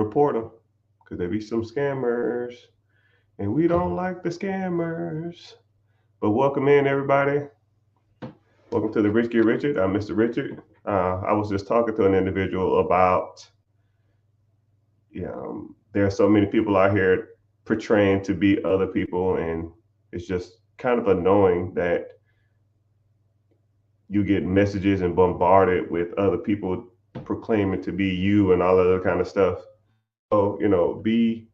report them because there be some scammers, and we don't like the scammers. But welcome in, everybody. Welcome to the Rich Get Richard. I'm Mr. Richard. I was just talking to an individual about, there are so many people out here portraying to be other people, and it's just kind of annoying that you get messages and bombarded with other people proclaiming to be you and all other kind of stuff. So, be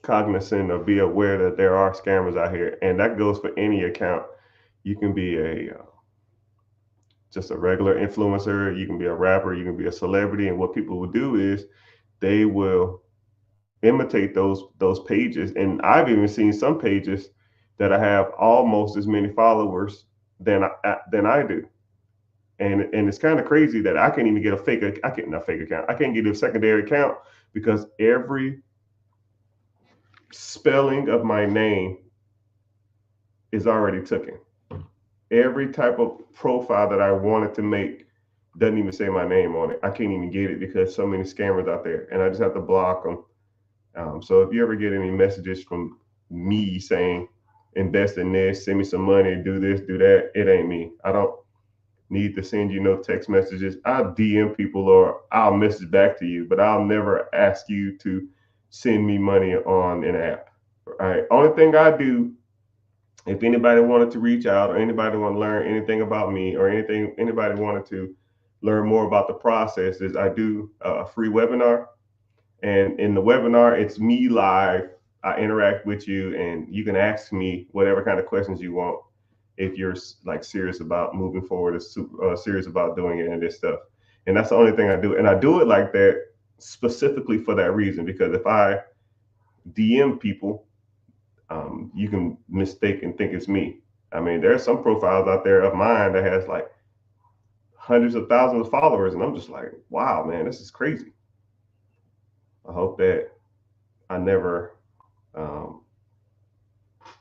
cognizant or be aware that there are scammers out here, and that goes for any account. You can be a just a regular influencer, you can be a rapper, you can be a celebrity, and what people will do is they will imitate those pages. And I've even seen some pages that I have almost as many followers than I do. And it's kind of crazy that I can't even get a fake. I can't not fake account. I can't get a secondary account because every spelling of my name is already taken. Every type of profile that I wanted to make doesn't even say my name on it. I can't even get it because so many scammers out there, and I just have to block them. So if you ever get any messages from me saying invest in this, send me some money, do this, do that, it ain't me. I don't need to send you no text messages. I'll DM people or I'll message back to you, but I'll never ask you to send me money on an app. All right. Only thing I do, if anybody wanted to reach out or anybody want to learn anything about me or anything, anybody wanted to learn more about the process, is I do a free webinar. And in the webinar, it's me live. I interact with you, and you can ask me whatever kind of questions you want if you're like serious about moving forward, or serious about doing it and this stuff. And that's the only thing I do. And I do it like that specifically for that reason, because if I DM people, you can mistake and think it's me. I mean, there's some profiles out there of mine that has like hundreds of thousands of followers, and I'm just like, wow, man, this is crazy. I hope that I never, um,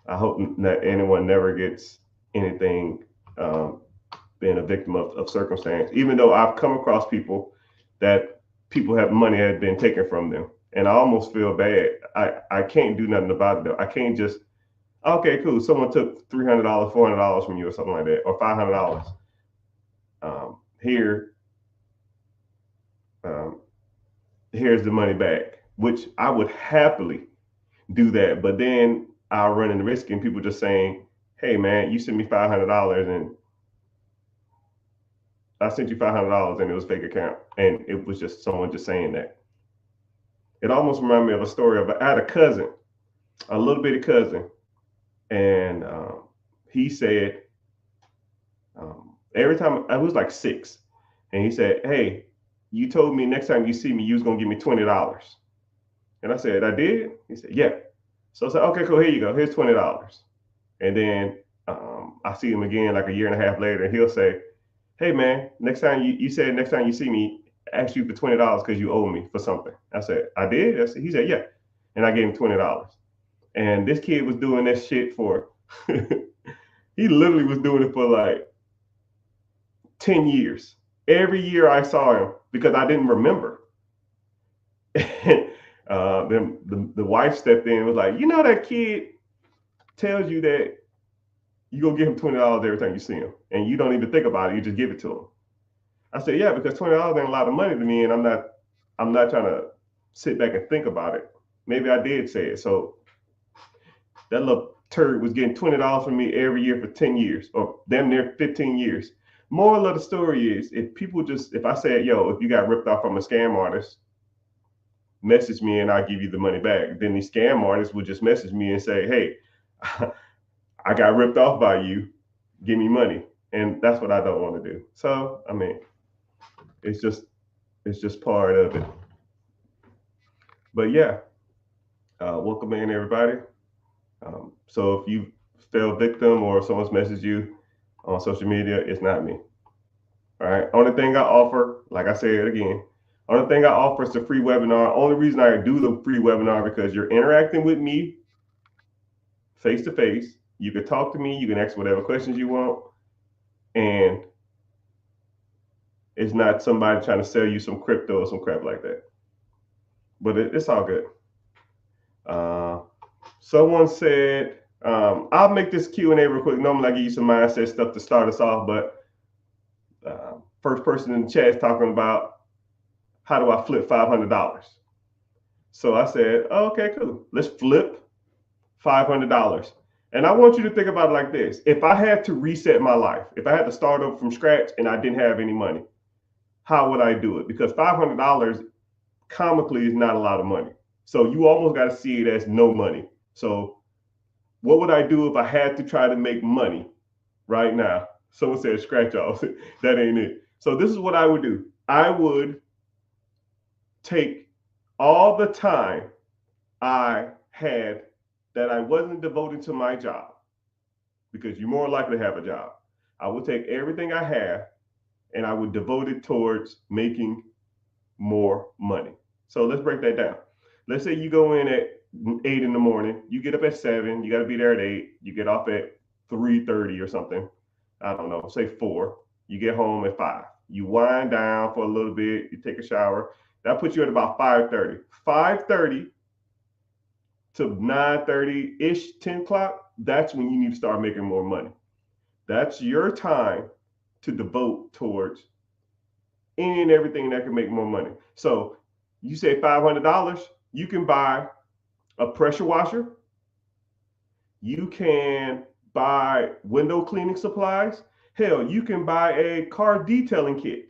I hope that anyone never gets anything, being a victim of circumstance, even though I've come across people that people have money had been taken from them. And I almost feel bad. I can't do nothing about it though. I can't just, okay, cool. Someone took $300, $400 from you or something like that, or $500. Here, um, here's the money back, which I would happily do that. But then I'll run in the risk and people just saying, hey man, you sent me $500 and I sent you $500 and it was fake account. And it was just someone just saying that. It almost reminded me of a story of I had a cousin, a little bitty cousin, and he said, every time I was like 6, and he said, hey, you told me next time you see me, you was gonna give me $20. And I said, I did? He said, yeah. So I said, okay, cool, here you go. Here's $20. And then I see him again like a year and a half later, and he'll say, hey man, next time you said next time you see me, ask you for $20 because you owe me for something. I said, I did? He said, yeah. And I gave him $20. And this kid was doing that shit for he literally was doing it for like 10 years. Every year I saw him because I didn't remember. Then the wife stepped in and was like, that kid tells you that you go give him $20 every time you see him, and you don't even think about it. You just give it to him. I said, yeah, because $20 ain't a lot of money to me, and I'm not trying to sit back and think about it. Maybe I did say it. So that little turd was getting $20 from me every year for 10 years, or damn near 15 years. Moral of the story is, if I said, yo, if you got ripped off from a scam artist, message me and I'll give you the money back. Then these scam artists would just message me and say, hey, I got ripped off by you, give me money. And that's what I don't want to do. So, I mean, it's just part of it. But yeah, welcome in everybody. So if you fell victim or someone's messaged you on social media, it's not me. All right. Only thing I offer, like I said again, only thing I offer is the free webinar. Only reason I do the free webinar because you're interacting with me face to face. You can talk to me. You can ask whatever questions you want, and it's not somebody trying to sell you some crypto or some crap like that. but it's all good. Someone said, I'll make this Q&A real quick. Normally I give you some mindset stuff to start us off, but first person in the chat is talking about how do I flip $500? So I said, oh, okay, cool. Let's flip $500. And I want you to think about it like this. If I had to reset my life, if I had to start over from scratch and I didn't have any money, how would I do it? Because $500 comically is not a lot of money. So you almost got to see it as no money. So what would I do if I had to try to make money right now? Someone said scratch off. That ain't it. So this is what I would do. I would take all the time I had that I wasn't devoted to my job, because you're more likely to have a job. I would take everything I have and I would devote it towards making more money. So let's break that down. Let's say you go in at 8 in the morning, you get up at 7, you got to be there at 8, you get off at 3:30 or something. I don't know, say 4. You get home at 5. You wind down for a little bit, you take a shower. That puts you at about 5:30. 5:30 to 9:30-ish, 10 o'clock, that's when you need to start making more money. That's your time to devote towards any and everything that can make more money. So you say $500, you can buy a pressure washer. You can buy window cleaning supplies. Hell, you can buy a car detailing kit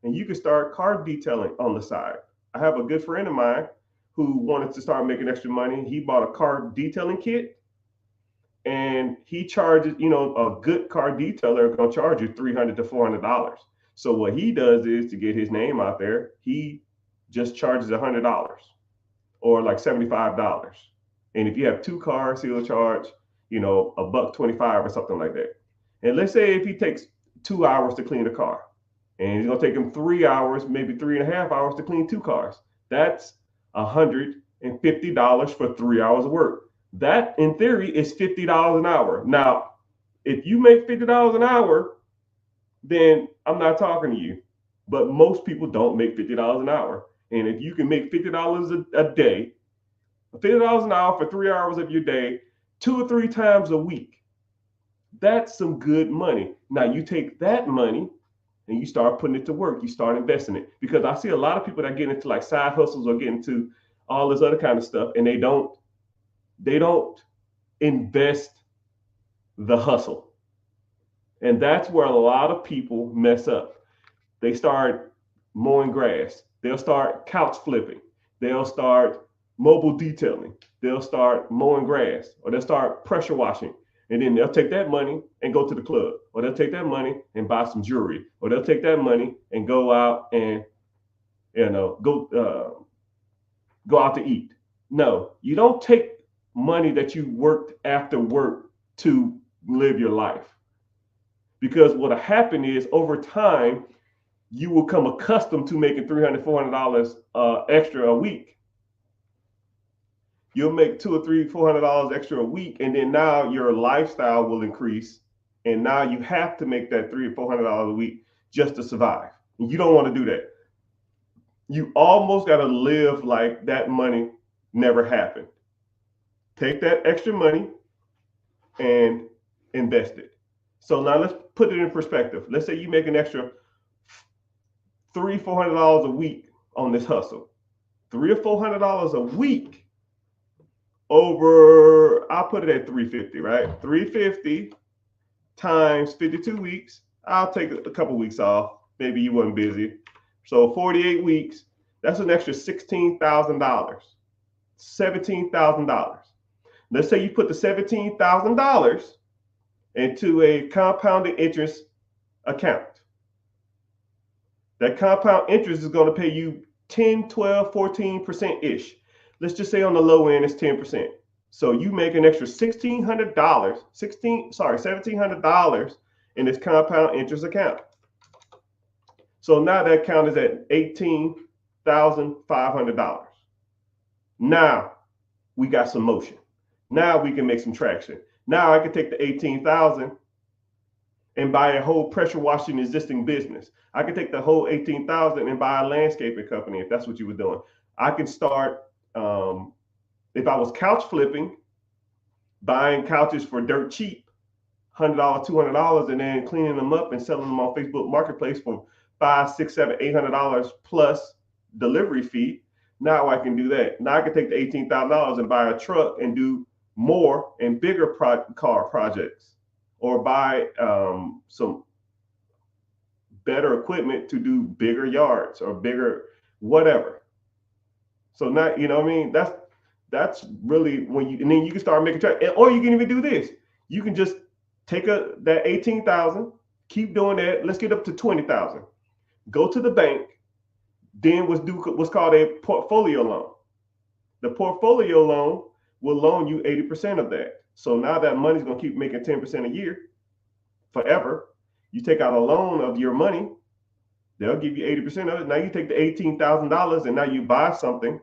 and you can start car detailing on the side. I have a good friend of mine who wanted to start making extra money. He bought a car detailing kit and he charges, a good car detailer is going to charge you $300 to $400. So what he does is, to get his name out there, he just charges $100 or like $75. And if you have 2 cars, he'll charge, $1.25 or something like that. And let's say if he takes 2 hours to clean a car, and it's going to take him 3 hours, maybe 3.5 hours to clean 2 cars. That's $150 for 3 hours of work. That, in theory, is $50 an hour. Now, if you make $50 an hour, then I'm not talking to you. But most people don't make $50 an hour. And if you can make $50 a day, $50 an hour for 3 hours of your day, 2 or 3 times a week, that's some good money. Now, you take that money and you start putting it to work. You start investing it. Because I see a lot of people that get into like side hustles or get into all this other kind of stuff, and they don't invest the hustle. And that's where a lot of people mess up. They start mowing grass. They'll start couch flipping. They'll start mobile detailing. They'll start mowing grass, or they'll start pressure washing. And then they'll take that money and go to the club, or they'll take that money and buy some jewelry, or they'll take that money and go out and go out to eat. No, you don't take money that you worked after work to live your life. Because what'll happen is, over time, you will become accustomed to making $300, $400 extra a week. You'll make $200 or $400 extra a week, and then now your lifestyle will increase, and now you have to make that $300 or $400 a week just to survive. And you don't want to do that. You almost got to live like that money never happened. Take that extra money and invest it. So now let's put it in perspective. Let's say you make an extra $300, $400 a week on this hustle. $300 or $400 a week over, I'll put it at 350, right? 350 times 52 weeks. I'll take a couple weeks off. Maybe you weren't busy. So 48 weeks, that's an extra $16,000, $17,000. Let's say you put the $17,000 into a compounded interest account. That compound interest is going to pay you 10, 12, 14%-ish. Let's just say on the low end, it's 10%. So you make an extra $1,700 in this compound interest account. So now that account is at $18,500. Now we got some motion. Now we can make some traction. Now I can take the $18,000 and buy a whole pressure washing existing business. I can take the whole 18,000 and buy a landscaping company if that's what you were doing. I can start, if I was couch flipping, buying couches for dirt cheap, $100, $200, and then cleaning them up and selling them on Facebook Marketplace for $500, $600, $700, $800 plus delivery fee. Now I can do that. Now I can take the $18,000 and buy a truck and do more and bigger car projects, or buy some better equipment to do bigger yards or bigger whatever. So now, you know what I mean? That's really when you, and then you can start making track, or you can even do this. You can just take that 18,000, keep doing that. Let's get up to 20,000. Go to the bank. Then what's called a portfolio loan. The portfolio loan will loan you 80% of that. So now that money's going to keep making 10% a year forever. You take out a loan of your money, they'll give you 80% of it. Now you take the $18,000 and now you buy something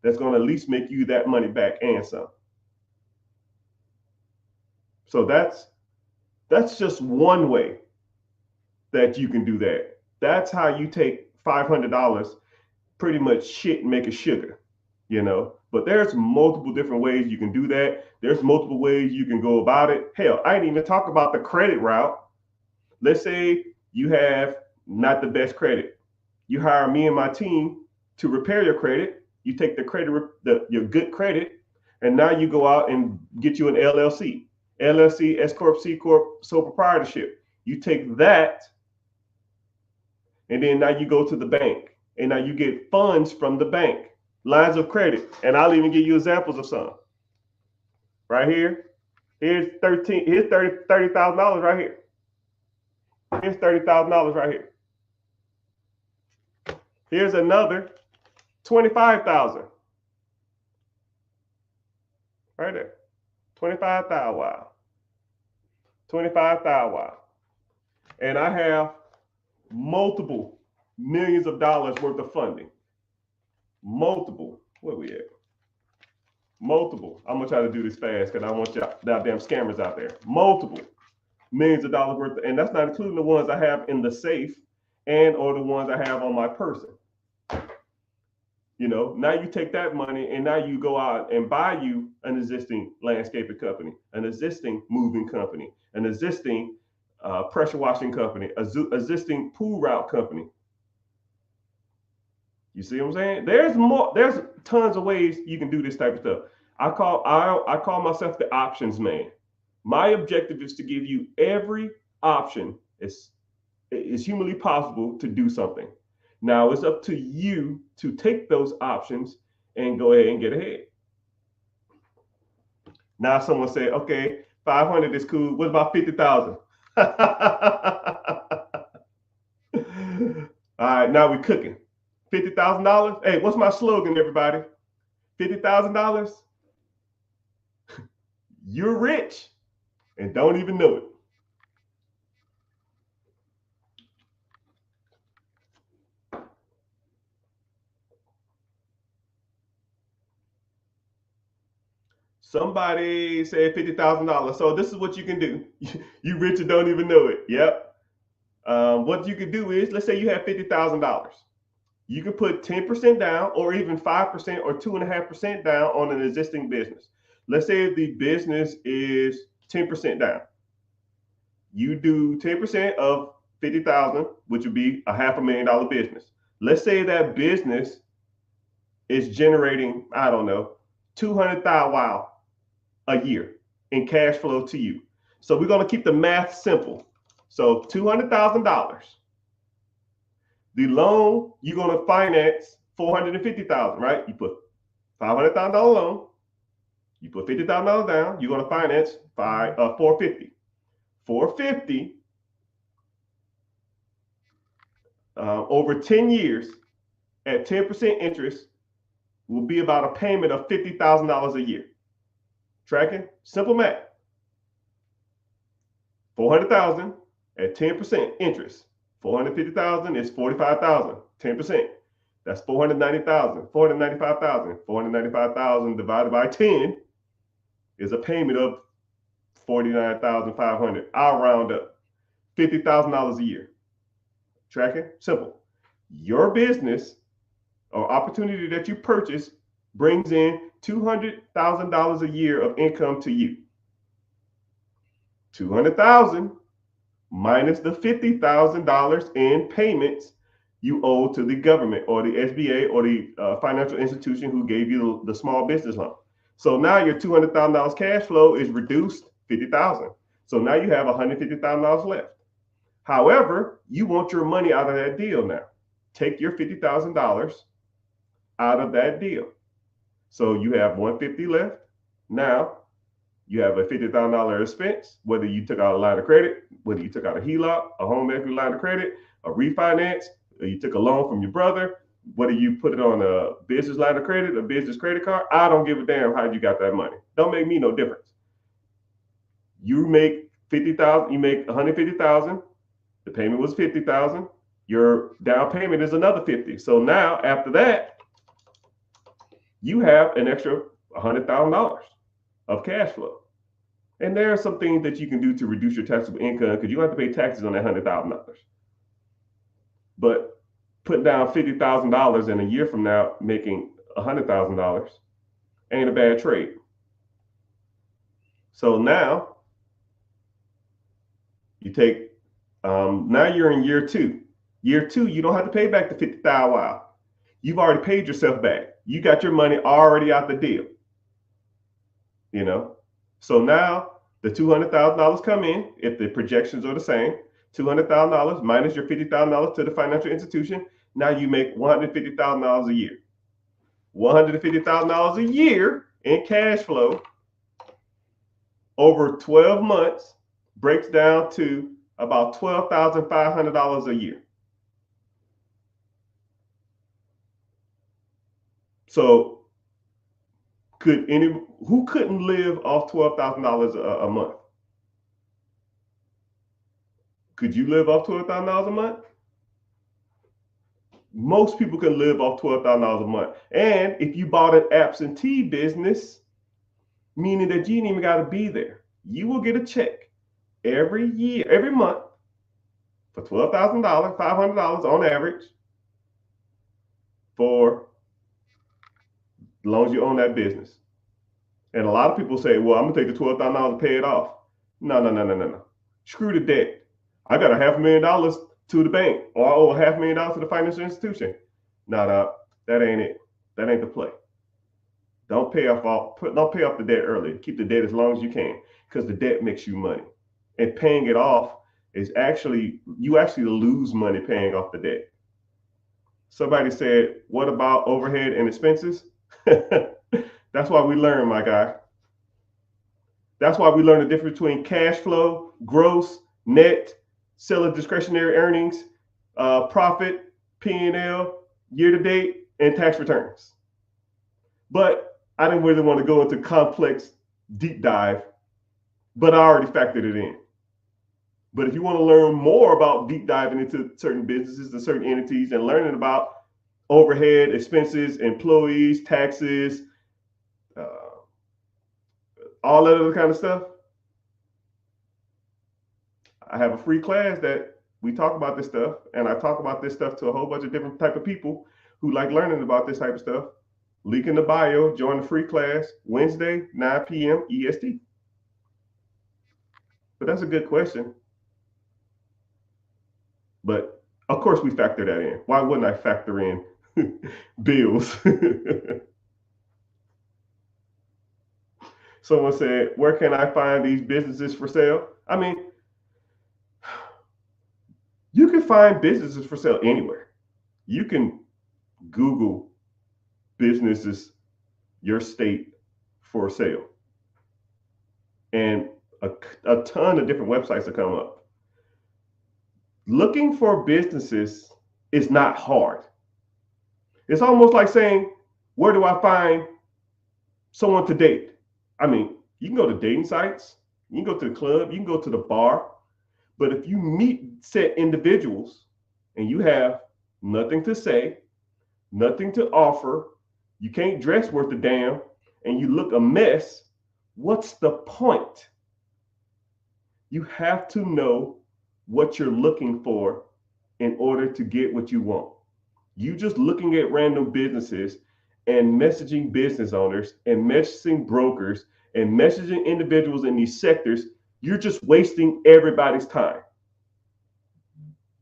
that's going to at least make you that money back and some. So that's just one way that you can do that. That's how you take $500, pretty much shit, and make it sugar, you know. But there's multiple different ways you can do that. There's multiple ways you can go about it. Hell, I didn't even talk about the credit route. Let's say you have not the best credit. You hire me and my team to repair your credit. You take the credit, your good credit, and now you go out and get you an LLC, S Corp, C Corp, sole proprietorship. You take that, and then now you go to the bank, and now you get funds from the bank, lines of credit, and I'll even give you examples of some. Right here, here's $30,000 right here. Here's $30,000 right here. Here's another 25,000 right there. 25,000. Wow. 25,000. Wow. And I have multiple millions of dollars worth of funding. Multiple. Where we at? Multiple. I'm gonna try to do this fast because I want y'all damn scammers out there. Multiple millions of dollars worth, and that's not including the ones I have in the safe and or the ones I have on my person. You know, now you take that money and now you go out and buy you an existing landscaping company, an existing moving company, an existing pressure washing company, existing pool route company. You see what I'm saying? There's tons of ways you can do this type of stuff. I call myself the options man. My objective is to give you every option as humanly possible to do something. Now it's up to you to take those options and go ahead and get ahead. Now someone say, okay, 500 is cool. What about 50,000? All right, now we're cooking. $50,000. Hey, what's my slogan, everybody? $50,000. You're rich and don't even know it. Somebody said $50,000. So this is what you can do. You rich and don't even know it. Yep. What you can do is, let's say you have $50,000. You can put 10% down, or even 5% or 2.5% down on an existing business. Let's say the business is 10% down. You do 10% of 50,000, which would be a $500,000 business. Let's say that business is generating, I don't know, 200,000 a year in cash flow to you. So we're going to keep the math simple. So $200,000. The loan, you're going to finance $450,000, right? You put $500,000 loan, you put $50,000 down, you're going to finance $450,000. $450,000 over 10 years at 10% interest will be about a payment of $50,000 a year. Tracking? Simple math. $400,000 at 10% interest. $450,000 is $45,000. 10%. That's $490,000. $495,000. $495,000 divided by 10 is a payment of $49,500. I'll round up. $50,000 a year. Tracking? Simple. Your business or opportunity that you purchase brings in $200,000 a year of income to you. 200,000 minus the $50,000 in payments you owe to the government or the SBA or the financial institution who gave you the small business loan. So now your $200,000 cash flow is reduced 50,000. So now you have $150,000 left. However, you want your money out of that deal now. Take your $50,000 out of that deal. So you have $150 left. Now you have a $50,000 expense, whether you took out a line of credit, whether you took out a HELOC, a home equity line of credit, a refinance, or you took a loan from your brother, whether you put it on a business line of credit, a business credit card. I don't give a damn how you got that money. Don't make me no difference. You make 50,000, you make 150,000. The payment was 50,000. Your down payment is another 50. So now after that, you have an extra $100,000 of cash flow. And there are some things that you can do to reduce your taxable income because you don't have to pay taxes on that $100,000. But putting down $50,000 in a year from now, making $100,000 ain't a bad trade. So now you take, now you're in year two. Year two, you don't have to pay back the $50,000. Wow. You've already paid yourself back. You got your money already out the deal. You know, so now the $200,000 come in if the projections are the same. $200,000 minus your $50,000 to the financial institution. Now you make $150,000 a year. $150,000 a year in cash flow over 12 months breaks down to about $12,500 a year. So who couldn't live off $12,000 a month? Could you live off $12,000 a month? Most people can live off $12,000 a month. And if you bought an absentee business, meaning that you didn't even got to be there, you will get a check every year, every month for $12,000, $500 on average for as long as you own that business. And a lot of people say, well, I'm going to take the $12,000 and pay it off. No. Screw the debt. I got $500,000 to the bank, or I owe $500,000 to the financial institution. No, that ain't it. That ain't the play. Don't pay off the debt early. Keep the debt as long as you can, because the debt makes you money. And paying it off is you actually lose money paying off the debt. Somebody said, what about overhead and expenses? That's why we learn, my guy. That's why we learn the difference between cash flow, gross, net, seller discretionary earnings, profit, P&L, year to date, and tax returns. But I didn't really want to go into complex deep dive, but I already factored it in. But if you want to learn more about deep diving into certain businesses and certain entities and learning about overhead, expenses, employees, taxes, all that other kind of stuff, I have a free class that we talk about this stuff, and I talk about this stuff to a whole bunch of different type of people who like learning about this type of stuff. Link in the bio, join the free class, Wednesday, 9 p.m. EST. But that's a good question. But of course we factor that in. Why wouldn't I factor in bills? Someone said, where can I find these businesses for sale? I mean, you can find businesses for sale anywhere. You can Google businesses, your state for sale. And a ton of different websites will come up. Looking for businesses is not hard. It's almost like saying, where do I find someone to date? I mean, you can go to dating sites, you can go to the club, you can go to the bar. But if you meet set individuals and you have nothing to say, nothing to offer, you can't dress worth a damn, and you look a mess, what's the point? You have to know what you're looking for in order to get what you want. You just looking at random businesses and messaging business owners and messaging brokers and messaging individuals in these sectors, you're just wasting everybody's time.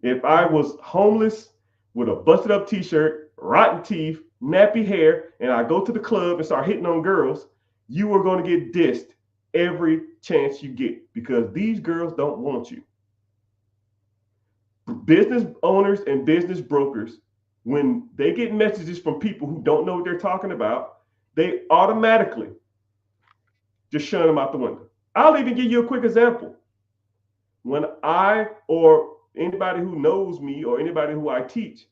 If I was homeless with a busted up t-shirt, rotten teeth, nappy hair, and I go to the club and start hitting on girls, you are going to get dissed every chance you get because these girls don't want you. Business owners and business brokers, when they get messages from people who don't know what they're talking about, they automatically just shun them out the window. I'll even give you a quick example. When I or anybody who knows me or anybody who I teach,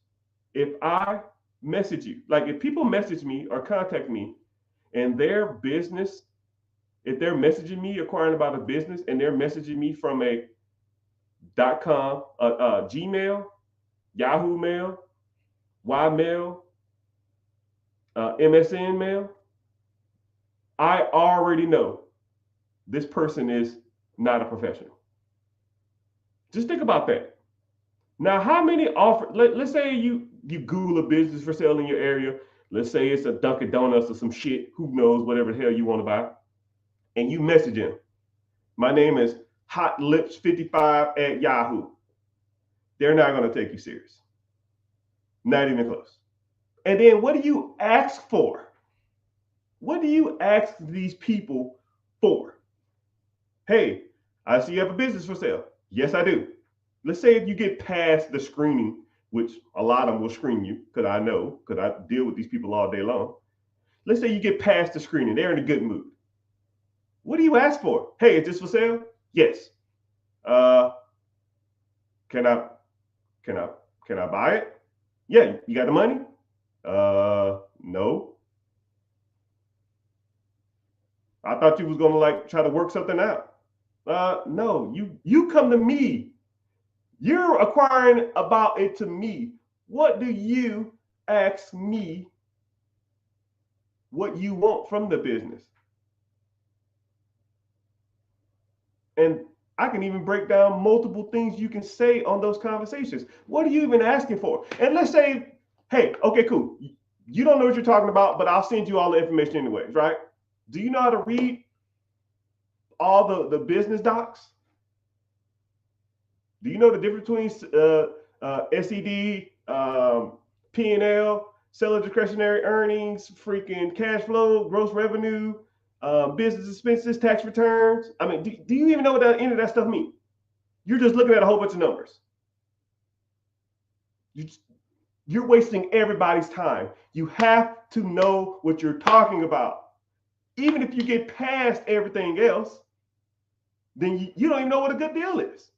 if I message you, like if people message me or contact me and their business, if they're messaging me inquiring about a business and they're messaging me from a .com, Gmail, Yahoo Mail, Ymail, MSN Mail, I already know this person is not a professional. Just think about that. Now, how many offer? Let's say you Google a business for sale in your area. Let's say it's a Dunkin' Donuts or some shit. Who knows? Whatever the hell you want to buy, and you message him. My name is Hot Lips 55 at Yahoo. They're not going to take you serious. Not even close. And then what do you ask for? What do you ask these people for? Hey, I see you have a business for sale. Yes, I do. Let's say if you get past the screening, which a lot of them will screen you, because I know, because I deal with these people all day long. Let's say you get past the screening, they're in a good mood. What do you ask for? Hey, is this for sale? Yes. Can I buy it? Yeah, you got the money? No. I thought you was gonna like try to work something out. No, you come to me. You're acquiring about it to me. What do you ask me what you want from the business? And I can even break down multiple things you can say on those conversations. What are you even asking for? And let's say, hey, okay, cool. You don't know what you're talking about, but I'll send you all the information anyways, right? Do you know how to read all the business docs? Do you know the difference between SED, P&L, seller discretionary earnings, freaking cash flow, gross revenue, business expenses, tax returns? I mean, do you even know what any of that stuff means? You're just looking at a whole bunch of numbers. You're wasting everybody's time. You have to know what you're talking about. Even if you get past everything else, then you don't even know what a good deal is.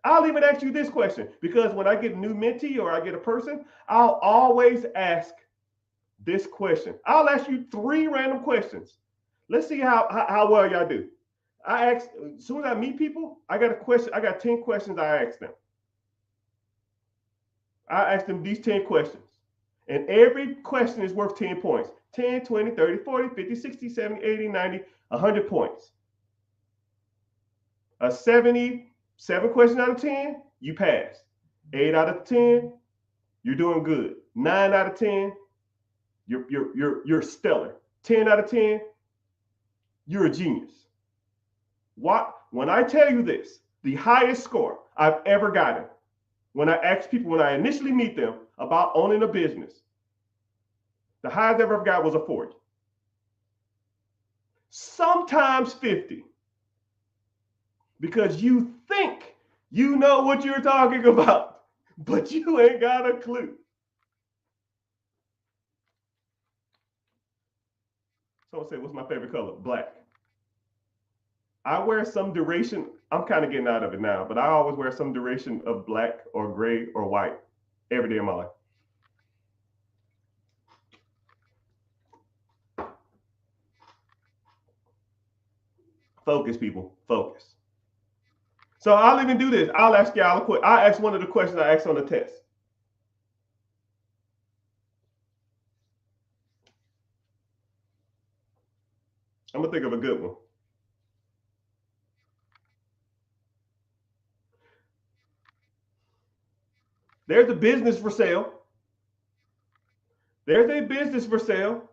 I'll even ask you this question because when I get a new mentee or I get a person, I'll always ask this question. I'll ask you 3 random questions. Let's see how well y'all do. I ask, as soon as I meet people, I got a question. I got 10 questions I ask them. I ask them these 10 questions. And every question is worth 10 points. 10, 20, 30, 40, 50, 60, 70, 80, 90, 100 points. A 77 question out of 10, you pass. 8 out of 10, you're doing good. 9 out of 10, you're stellar. 10 out of 10, you're a genius. When I tell you this, the highest score I've ever gotten, when I ask people, when I initially meet them about owning a business, the highest I ever got was a 40. Sometimes 50. Because you think you know what you're talking about, but you ain't got a clue. Someone said, what's my favorite color? Black. I wear some duration. I'm kind of getting out of it now, but I always wear some duration of black or gray or white every day of my life. Focus, people. Focus. So I'll even do this. I'll ask y'all a question. I'll ask one of the questions I asked on the test. I'm going to think of a good one. There's a business for sale. There's a business for sale.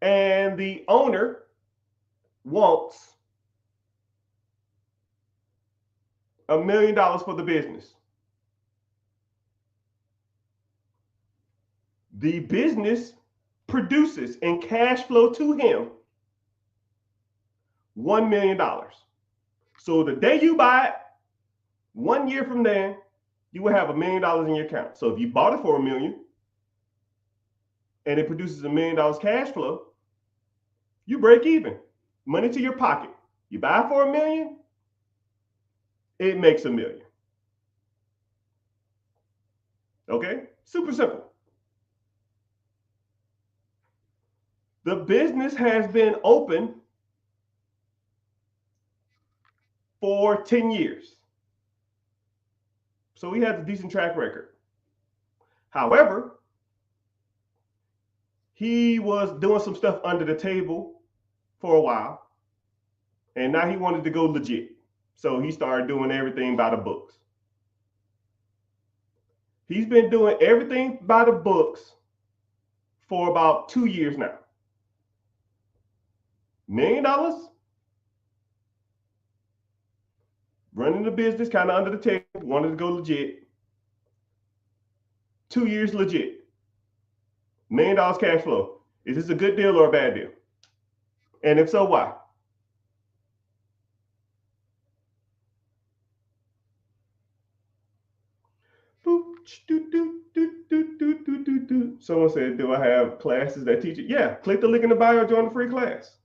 And the owner wants $1 million for the business. The business produces in cash flow to him $1 million. So the day you buy it, 1 year from then, you will have $1 million in your account. So if you bought it for $1 million and it produces $1 million cash flow, you break even. Money to your pocket. You buy for $1 million, it makes $1 million. Okay? Super simple. The business has been open for 10 years. So he has a decent track record. However, he was doing some stuff under the table for a while, and now he wanted to go legit. So he started doing everything by the books. He's been doing everything by the books for about 2 years now. $1 million, running the business kind of under the table, wanted to go legit. 2 years legit. $1 million cash flow. Is this a good deal or a bad deal? And if so, why? Someone said, do I have classes that teach it? Yeah, click the link in the bio, join the free class.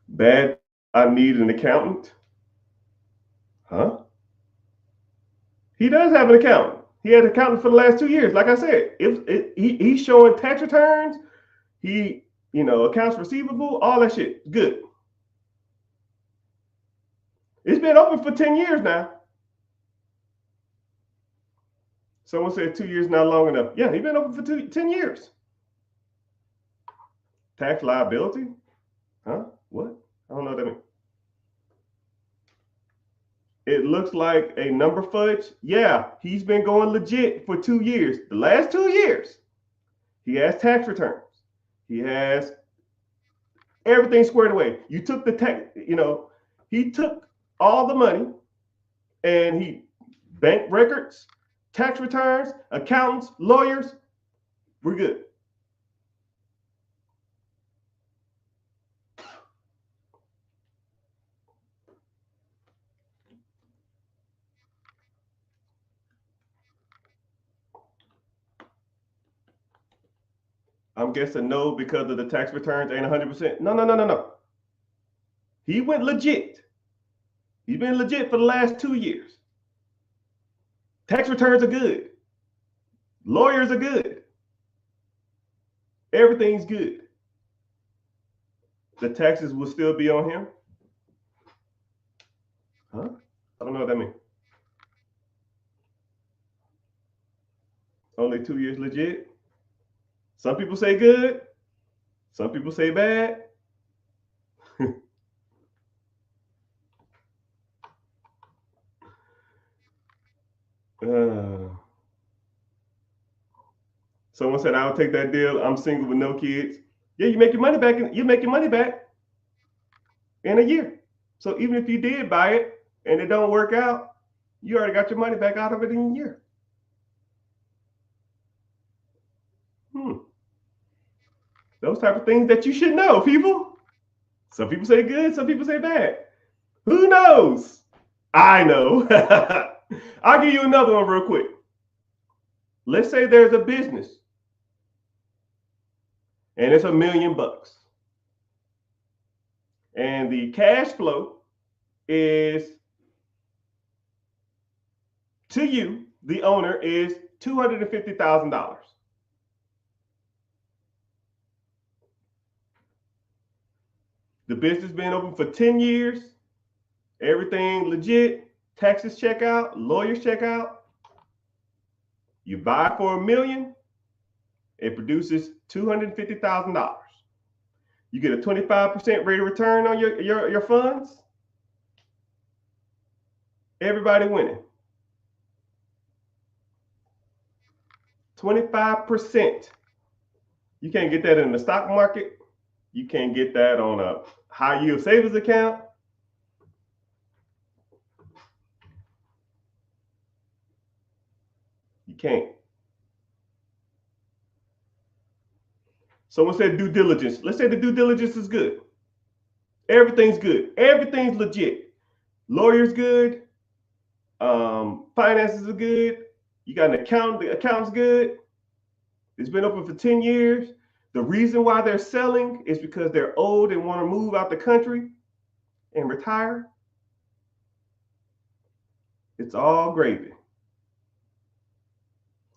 Bad, I need an accountant. Huh? He does have an accountant. He had an accountant for the last 2 years. Like I said, he's showing tax returns. He, accounts receivable, all that shit. Good. It's been open for 10 years now. Someone said 2 years not long enough. Yeah, he's been open for 10 years. Tax liability? Huh? What? I don't know what that means. It looks like a number fudge. Yeah, he's been going legit for 2 years. The last 2 years, he has tax returns. He has everything squared away. You took the tax, he took all the money and he bank records, tax returns, accountants, lawyers. We're good. I'm guessing no, because of the tax returns ain't 100%. No. He went legit. He's been legit for the last 2 years. Tax returns are good. Lawyers are good. Everything's good. The taxes will still be on him. Huh? I don't know what that means. Only 2 years legit. Some people say good. Some people say bad. Someone said, I would take that deal. I'm single with no kids. Yeah, you make your money back. You make your money back in a year. So even if you did buy it and it don't work out, you already got your money back out of it in a year. Those type of things that you should know, people. Some people say good, some people say bad. Who knows? I know. I'll give you another one real quick. Let's say there's a business and it's $1 million. And the cash flow is, to you, the owner, is $250,000. The business been open for 10 years. Everything legit. Taxes check out. Lawyers check out. You buy for $1 million. It produces $250,000. You get a 25% rate of return on your funds. Everybody winning. 25%. You can't get that in the stock market. You can't get that on a high yield savings account. You can't. Someone said due diligence. Let's say the due diligence is good. Everything's good. Everything's legit. Lawyer's good. Finances are good. You got an accountant. The accountant's good. It's been open for 10 years. The reason why they're selling is because they're old and want to move out the country and retire. It's all gravy.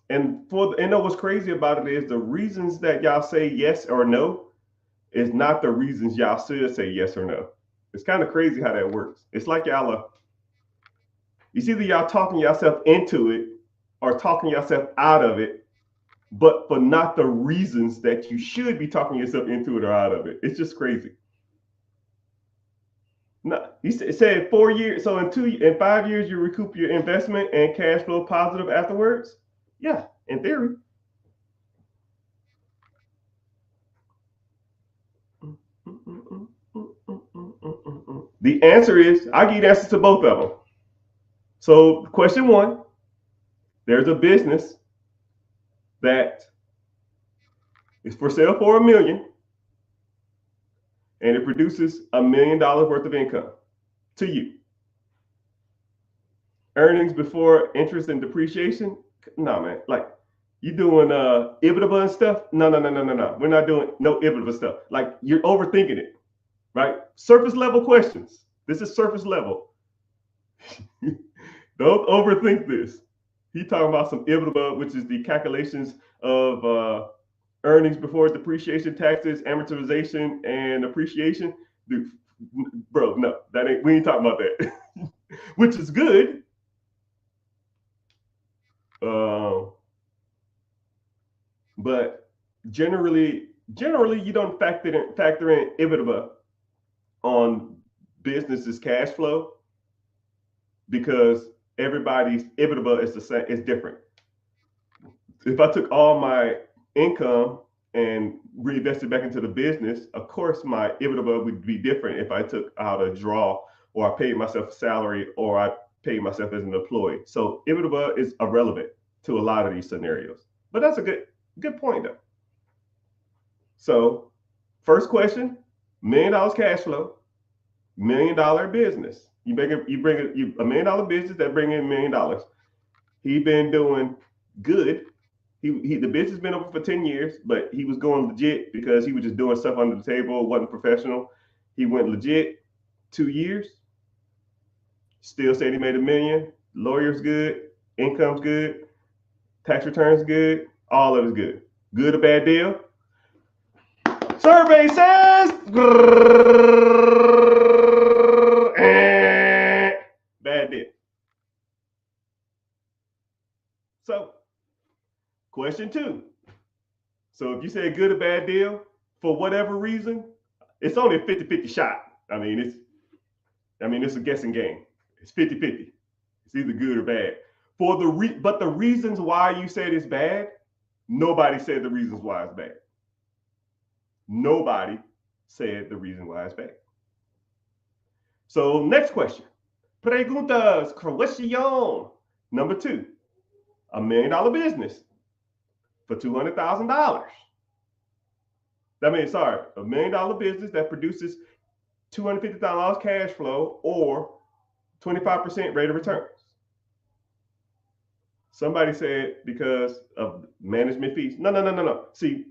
And what's crazy about it is the reasons that y'all say yes or no is not the reasons y'all should say yes or no. It's kind of crazy how that works. It's like it's either y'all talking yourself into it or talking yourself out of it, but for not the reasons that you should be talking yourself into it or out of it. It's just crazy. No, he said 4 years. So in 5 years, you recoup your investment and cash flow positive afterwards. Yeah, in theory. The answer is, I give you the answers to both of them. So question one, there's a business that is for sale for $1 million and it produces $1 million worth of income to you. Earnings before interest and depreciation? No, man. Like, you doing EBITDA and stuff? No. We're not doing no EBITDA stuff. Like, you're overthinking it, right? Surface level questions. This is surface level. Don't overthink this. He talking about some EBITDA, which is the calculations of earnings before depreciation, taxes, amortization, and appreciation. Dude, bro, no, we ain't talking about that. Which is good. But generally you don't factor in EBITDA on business's cash flow because everybody's EBITDA is the same, is different. If I took all my income and reinvested back into the business, of course my EBITDA would be different if I took out a draw or I paid myself a salary or I paid myself as an employee. So EBITDA is irrelevant to a lot of these scenarios. But that's a good point though. So first question, $1 million cash flow, $1 million business. You bring $1 million business that bring in $1 million. He been doing good. The business been open for 10 years, but he was going legit because he was just doing stuff under the table, wasn't professional. He went legit 2 years. Still said he made $1 million. Lawyer's good, income's good, tax returns good, all of it's good. Good or bad deal? Survey says bad deal. So, question 2. So if you say good or bad deal, for whatever reason, it's only a 50-50 shot. I mean, it's a guessing game. It's 50-50. It's either good or bad. But the reasons why you said it's bad, nobody said the reasons why it's bad. Nobody said the reason why it's bad. So next question. Preguntas, question. Number 2, $1 million business for $200,000. $1 million business that produces $250,000 cash flow or 25% rate of returns. Somebody said because of management fees. No. See,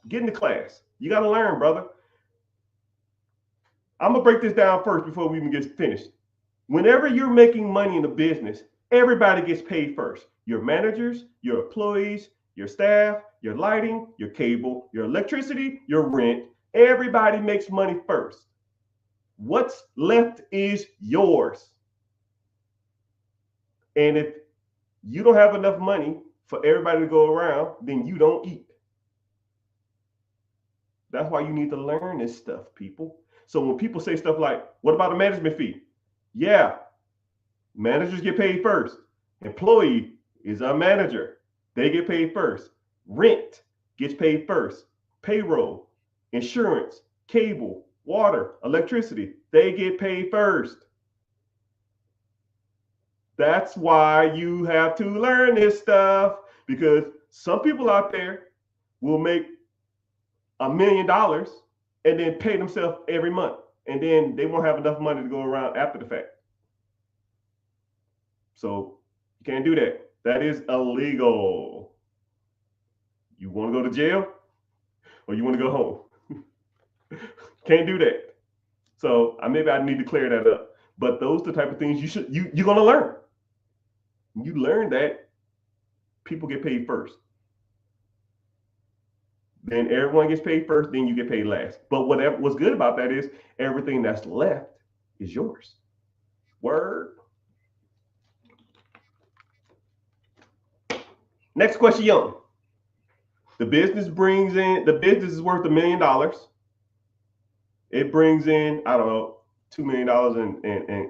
get into class. You got to learn, brother. I'm going to break this down first before we even get finished. Whenever you're making money in a business, everybody gets paid first. Your managers, your employees, your staff, your lighting, your cable, your electricity, your rent. Everybody makes money first. What's left is yours. And if you don't have enough money for everybody to go around, then you don't eat. That's why you need to learn this stuff, people. So when people say stuff like, what about a management fee? Yeah, managers get paid first. Employee is a manager. They get paid first. Rent gets paid first. Payroll, insurance, cable, water, electricity, they get paid first. That's why you have to learn this stuff, because some people out there will make $1 million and then pay themselves every month, and then they won't have enough money to go around after the fact. So you can't do that. That is illegal. You want to go to jail or you want to go home? Can't do that. So maybe I need to clear that up. But those are the type of things you're gonna learn. You learn that people get paid first. Then everyone gets paid first, then you get paid last. But what's good about that is everything that's left is yours. Word. Next question. The business is worth $1 million. It brings in, I don't know, $2 million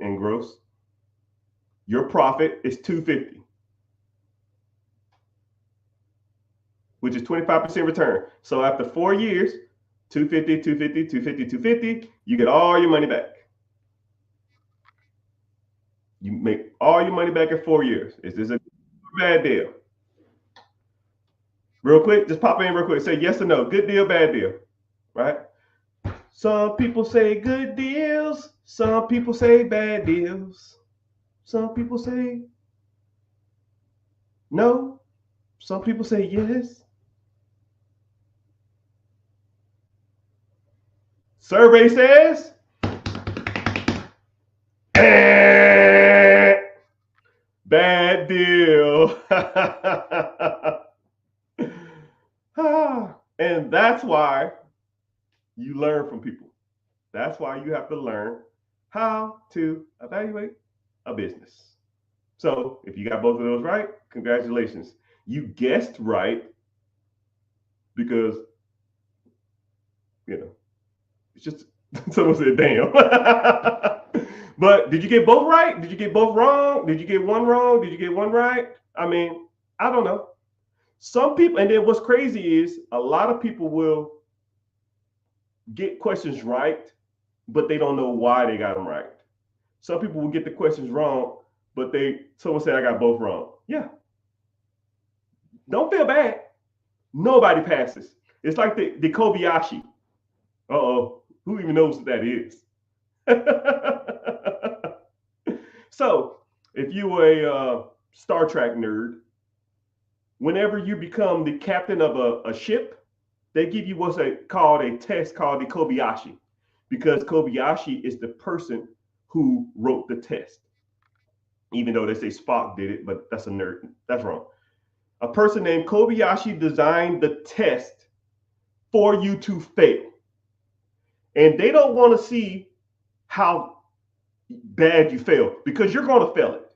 in gross. Your profit is $250, which is 25% return. So after 4 years, 250, 250, 250, 250, you get all your money back. You make all your money back in 4 years. Is this a bad deal? Real quick, just pop in real quick. Say yes or no. Good deal, bad deal. Right? Some people say good deals. Some people say bad deals. Some people say no. Some people say yes. Survey says bad deal. And that's why you learn from people. That's why you have to learn how to evaluate a business. So if you got both of those right, congratulations. You guessed right because, it's just someone said, damn. But did you get both right? Did you get both wrong? Did you get one wrong? Did you get one right? I mean, I don't know. Some people, and then what's crazy is a lot of people will get questions right, but they don't know why they got them right. Some people will get the questions wrong, but someone said I got both wrong. Yeah. Don't feel bad. Nobody passes. It's like the Kobayashi. Uh-oh. Who even knows what that is? So if you were a Star Trek nerd, whenever you become the captain of a ship, they give you what's called a test called the Kobayashi, because Kobayashi is the person who wrote the test. Even though they say Spock did it, but that's a nerd. That's wrong. A person named Kobayashi designed the test for you to fail. And they don't want to see how bad you fail, because you're going to fail it.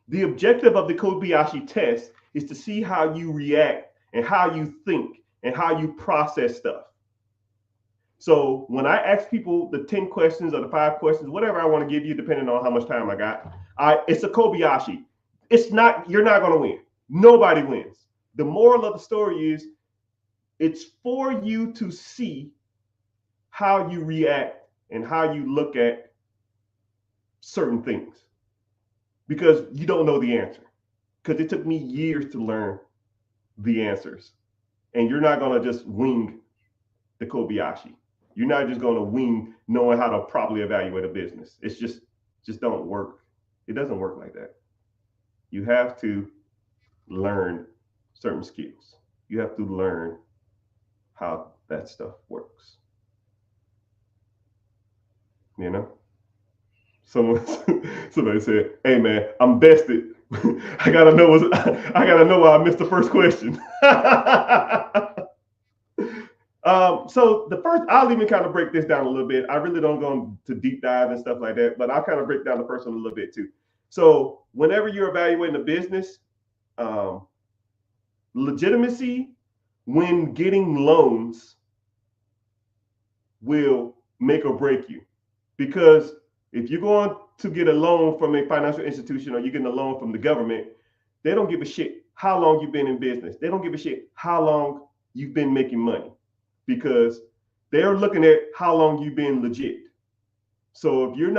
The objective of the Kobayashi test is to see how you react and how you think and how you process stuff. So when I ask people the 10 questions or the 5 questions, whatever I want to give you, depending on how much time I got, it's a Kobayashi. You're not going to win. Nobody wins. The moral of the story is it's for you to see how you react and how you look at certain things, because you don't know the answer. Because it took me years to learn the answers, and you're not going to just wing the Kobayashi. You're not just going to wing knowing how to properly evaluate a business. It's just don't work. It doesn't work like that. You have to learn certain skills. You have to learn how that stuff works. Somebody said, "Hey man, I'm bested. I gotta know why I missed the first question." So the first, I'll even kind of break this down a little bit. I really don't go into deep dive and stuff like that, but I'll kind of break down the first one a little bit too. So whenever you're evaluating a business, legitimacy when getting loans will make or break you. Because if you're going to get a loan from a financial institution or you're getting a loan from the government, they don't give a shit how long you've been in business. They don't give a shit how long you've been making money, because they're looking at how long you've been legit. So if you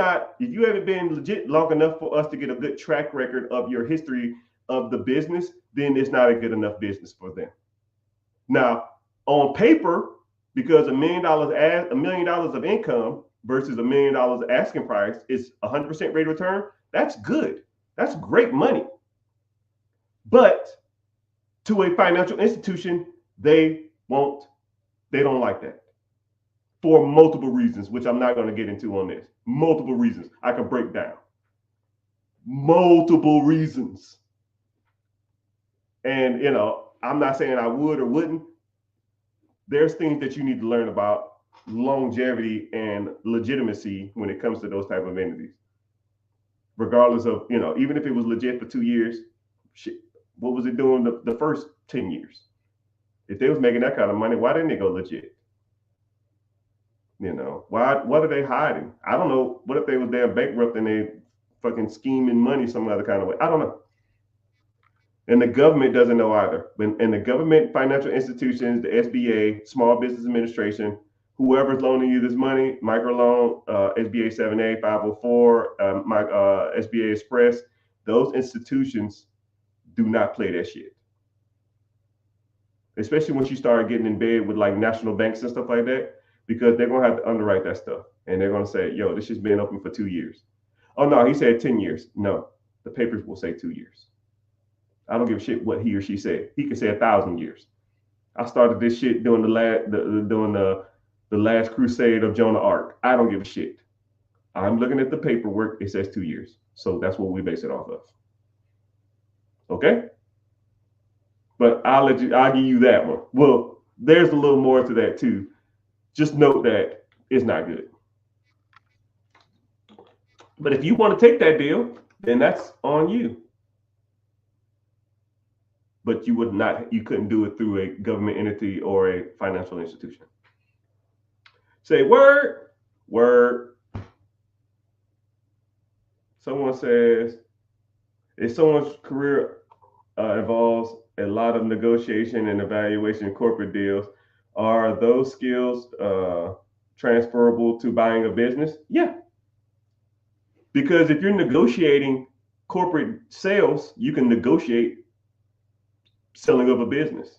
haven't been legit long enough for us to get a good track record of your history of the business, then it's not a good enough business for them. Now, on paper, because $1 million of income versus $1 million asking price is 100% rate of return, that's good. That's great money. But to a financial institution, they don't like that for multiple reasons, which I'm not going to get into on this. Multiple reasons. I can break down. Multiple reasons. And, I'm not saying I would or wouldn't. There's things that you need to learn about longevity and legitimacy when it comes to those type of entities. Regardless of, even if it was legit for 2 years, shit, what was it doing the first 10 years? If they was making that kind of money, why didn't they go legit? What are they hiding? I don't know. What if they was damn bankrupt and they fucking scheming money some other kind of way? I don't know. And the government doesn't know either. And the government, financial institutions, the SBA, Small Business Administration, whoever's loaning you this money, microloan, SBA 7A, 504, SBA Express, those institutions do not play that shit. Especially once you start getting in bed with like national banks and stuff like that, because they're going to have to underwrite that stuff. And they're going to say, yo, this has been open for 2 years. Oh, no, he said 10 years. No, the papers will say 2 years. I don't give a shit what he or she said. He could say 1,000 years. I started this shit during the last crusade of Joan of Arc. I don't give a shit. I'm looking at the paperwork. It says 2 years. So that's what we base it off of. Okay? But I'll give you that one. Well, there's a little more to that too. Just note that it's not good. But if you want to take that deal, then that's on you. But you couldn't do it through a government entity or a financial institution. Say word. Someone says, if someone's career involves a lot of negotiation and evaluation in corporate deals, are those skills transferable to buying a business? Yeah. Because if you're negotiating corporate sales, you can negotiate selling of a business.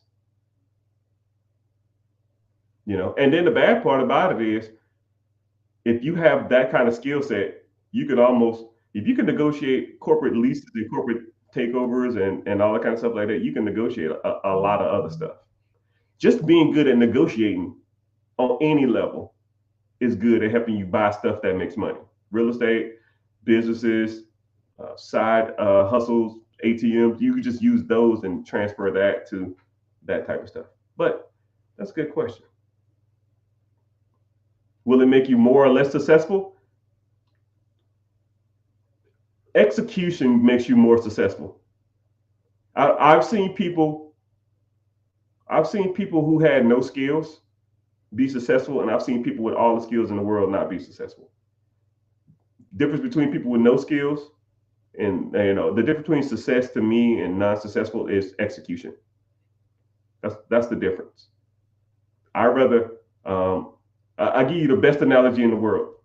And then the bad part about it is, if you have that kind of skill set, you could if you can negotiate corporate leases and corporate takeovers and all that kind of stuff like that, you can negotiate a lot of other stuff. Just being good at negotiating on any level is good at helping you buy stuff that makes money. Real estate, businesses, side hustles, ATMs, you could just use those and transfer that to that type of stuff. But that's a good question. Will it make you more or less successful? Execution makes you more successful. I've seen people who had no skills be successful, and I've seen people with all the skills in the world not be successful. Difference between people with no skills and the difference between success to me and non-successful is execution. That's the difference. I rather I give you the best analogy in the world.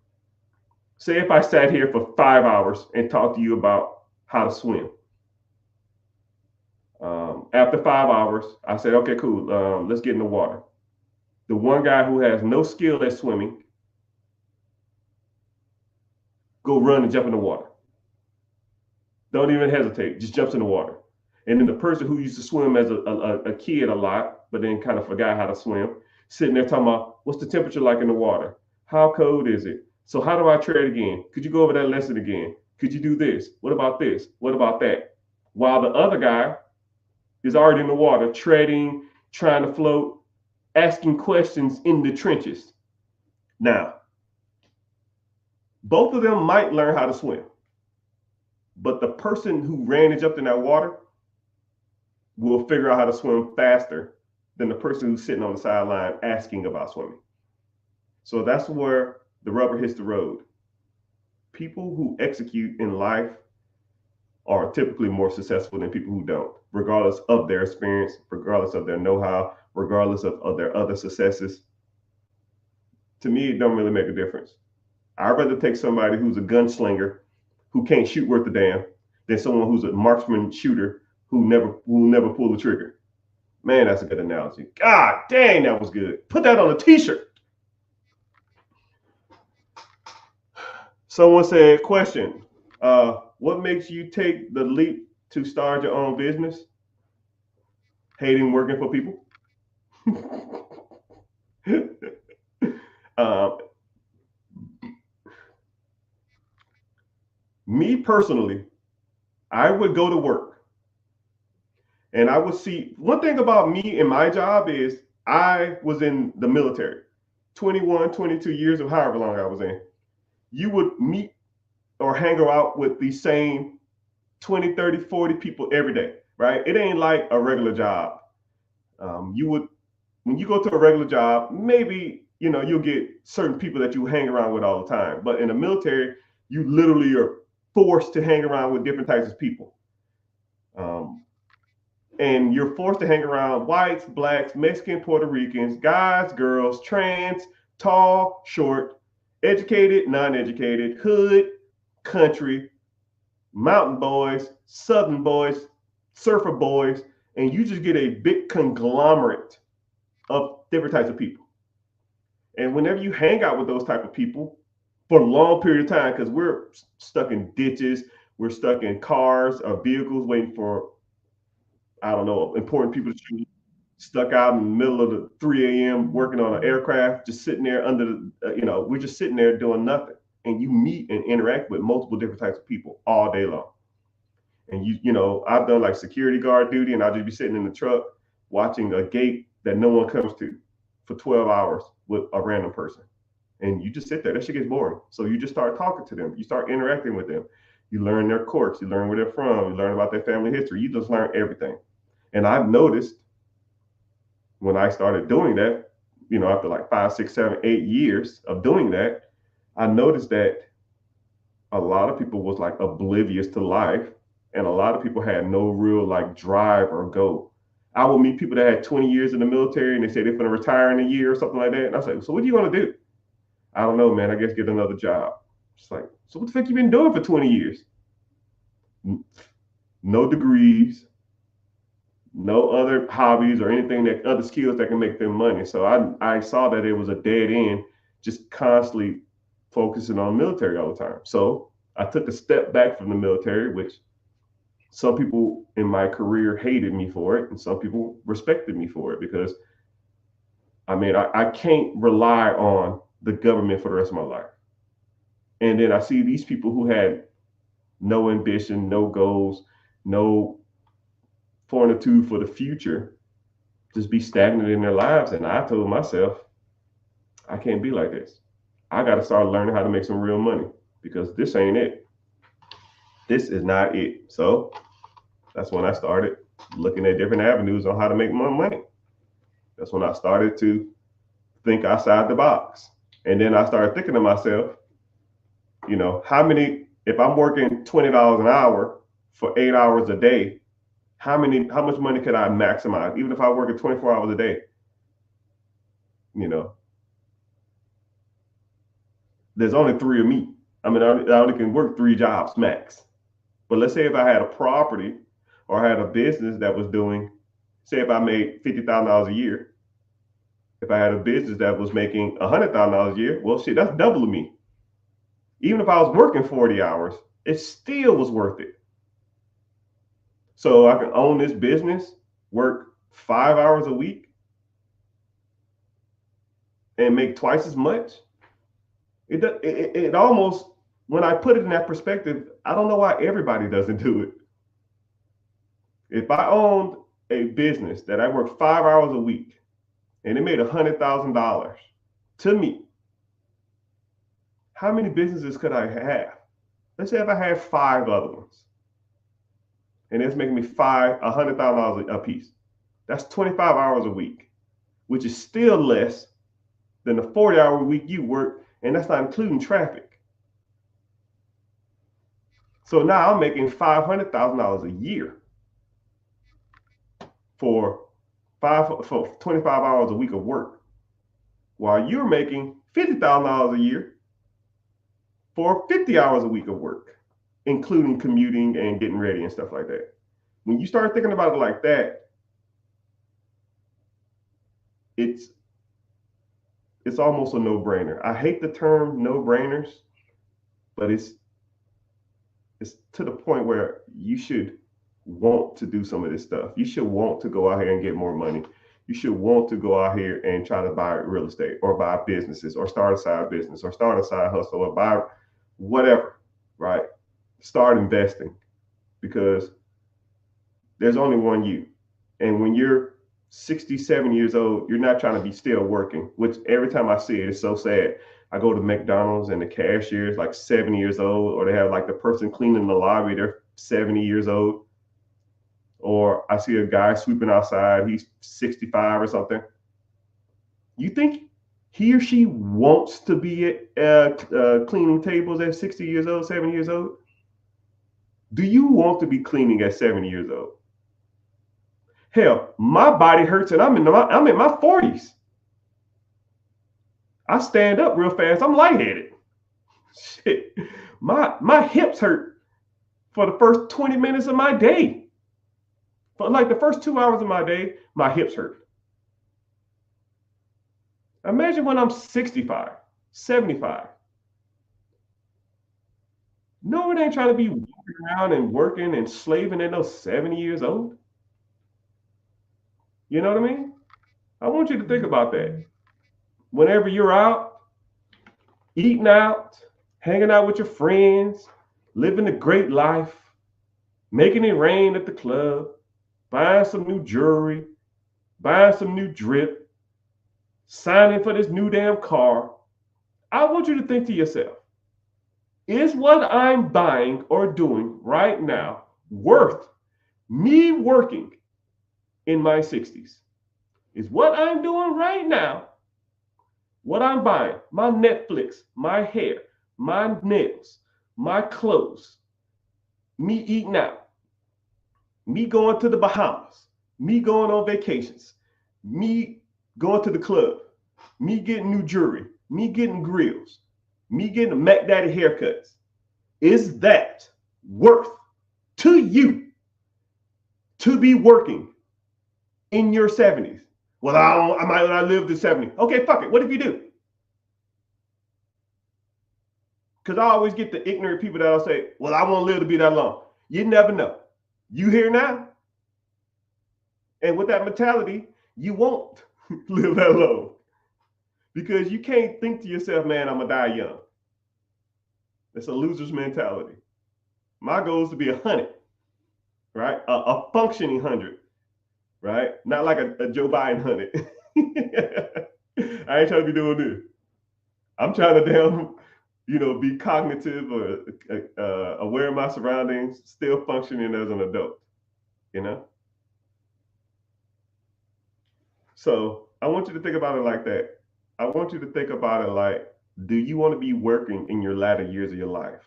Say if I sat here for 5 hours and talked to you about how to swim. After 5 hours, I said, okay, cool. Let's get in the water. The one guy who has no skill at swimming, go run and jump in the water. Don't even hesitate. Just jumps in the water. And then the person who used to swim as a kid a lot, but then kind of forgot how to swim, sitting there talking about, what's the temperature like in the water? How cold is it? So how do I tread again? Could you go over that lesson again? Could you do this? What about this? What about that? While the other guy is already in the water, treading, trying to float, asking questions in the trenches. Now, both of them might learn how to swim, but the person who ran and jumped in that water will figure out how to swim faster than the person who's sitting on the sideline asking about swimming. So that's where the rubber hits the road. People who execute in life are typically more successful than people who don't, regardless of their experience, regardless of their know-how, regardless of their other successes. To me, it don't really make a difference. I'd rather take somebody who's a gunslinger who can't shoot worth a damn than someone who's a marksman shooter who never pull the trigger. Man, that's a good analogy. God dang, that was good. Put that on a t-shirt. Someone said, question, what makes you take the leap to start your own business? Hating working for people. um, Me personally, I would go to work and I would see, one thing about me and my job is I was in the military, 21, 22 years of however long I was in. You would meet or hang out with the same 20, 30, 40 people every day, right? It ain't like a regular job. You would, when you go to a regular job, maybe, you'll get certain people that you hang around with all the time. But in the military, you literally are forced to hang around with different types of people. Um, and you're forced to hang around whites, blacks, Mexican, Puerto Ricans, guys, girls, trans, tall, short, educated, non-educated, hood, country, mountain boys, southern boys, surfer boys, and you just get a big conglomerate of different types of people. And whenever you hang out with those type of people for a long period of time, because we're stuck in ditches, we're stuck in cars or vehicles waiting for, I don't know, important people to shoot, stuck out in the middle of the 3 a.m. working on an aircraft, just sitting there under we're just sitting there doing nothing. And you meet and interact with multiple different types of people all day long. And I've done like security guard duty, and I'll just be sitting in the truck watching a gate that no one comes to for 12 hours with a random person. And you just sit there. That shit gets boring. So you just start talking to them. You start interacting with them. You learn their quirks. You learn where they're from. You learn about their family history. You just learn everything. And I've noticed when I started doing that, after like 5, 6, 7, 8 years of doing that, I noticed that a lot of people was like oblivious to life, and a lot of people had no real like drive or goal. I would meet people that had 20 years in the military and they say they're going to retire in a year or something like that. And I was like, so what are you going to do? I don't know, man. I guess get another job. It's like, so what the fuck you been doing for 20 years? No degrees, no other hobbies or anything, that other skills that can make them money. So I saw that it was a dead end, just constantly focusing on military all the time. So I took a step back from the military, which some people in my career hated me for it, and some people respected me for it, because I can't rely on the government for the rest of my life. And then I see these people who had no ambition, no goals, no fortitude for the future, just be stagnant in their lives. And I told myself, I can't be like this. I got to start learning how to make some real money, because this ain't it. This is not it. So that's when I started looking at different avenues on how to make more money. That's when I started to think outside the box. And then I started thinking to myself, if I'm working $20 an hour for 8 hours a day, how much money could I maximize? Even if I work at 24 hours a day, there's only three of me. I only can work 3 jobs max. But let's say if I had a property or I had a business that was doing, say if I made $50,000 a year, if I had a business that was making $100,000 a year, well, shit, that's double of me. Even if I was working 40 hours, it still was worth it. So I can own this business, work 5 hours a week, and make twice as much. It almost, when I put it in that perspective, I don't know why everybody doesn't do it. If I owned a business that I worked 5 hours a week and it made $100,000 to me, how many businesses could I have? Let's say if I had 5 other ones, and it's making me $100,000 a piece. That's 25 hours a week, which is still less than the 40-hour week you work, and that's not including traffic. So now I'm making $500,000 a year for 25 hours a week of work, while you're making $50,000 a year for 50 hours a week of work, including commuting and getting ready and stuff like that. When you start thinking about it like that, it's almost a no-brainer. I hate the term no-brainers, but it's to the point where you should want to do some of this stuff. You should want to go out here and get more money. You should want to go out here and try to buy real estate or buy businesses or start a side business or start a side hustle or buy whatever, right? Start investing, because there's only one you. And when you're 67 years old, you're not trying to be still working, which every time I see it, it's so sad. I go to McDonald's and the cashier is like 70 years old, or they have like the person cleaning the lobby, they're 70 years old. Or I see a guy sweeping outside, he's 65 or something. You think he or she wants to be cleaning tables at 60 years old, 70 years old? Do you want to be cleaning at 70 years old? Hell, my body hurts and I'm in my 40s. I stand up real fast, I'm lightheaded. Shit, my hips hurt for the first 20 minutes of my day. For like the first 2 hours of my day, my hips hurt. Imagine when I'm 65, 75. No, it ain't trying to be walking around and working and slaving at those 70 years old. You know what I mean? I want you to think about that. Whenever you're out, eating out, hanging out with your friends, living a great life, making it rain at the club, buying some new jewelry, buying some new drip, signing for this new damn car, I want you to think to yourself, is what I'm buying or doing right now worth me working in my 60s? Is what I'm doing right now, what I'm buying, my Netflix, my hair, my nails, my clothes, me eating out, me going to the Bahamas, me going on vacations, me going to the club, me getting new jewelry, me getting grills, me getting Mac Daddy haircuts. Is that worth to you to be working in your 70s? Well, I might not live to 70. Okay, fuck it. What if you do? Because I always get the ignorant people that'll say, well, I won't live to be that long. You never know. You here now? And with that mentality, you won't live that long. Because you can't think to yourself, man, I'm going to die young. It's a loser's mentality. My goal is to be 100, right? A functioning 100, right? Not like a Joe Biden 100. I ain't trying to be doing this. I'm trying to be cognitive or aware of my surroundings, still functioning as an adult, So I want you to think about it like that. I want you to think about it like, do you want to be working in your latter years of your life?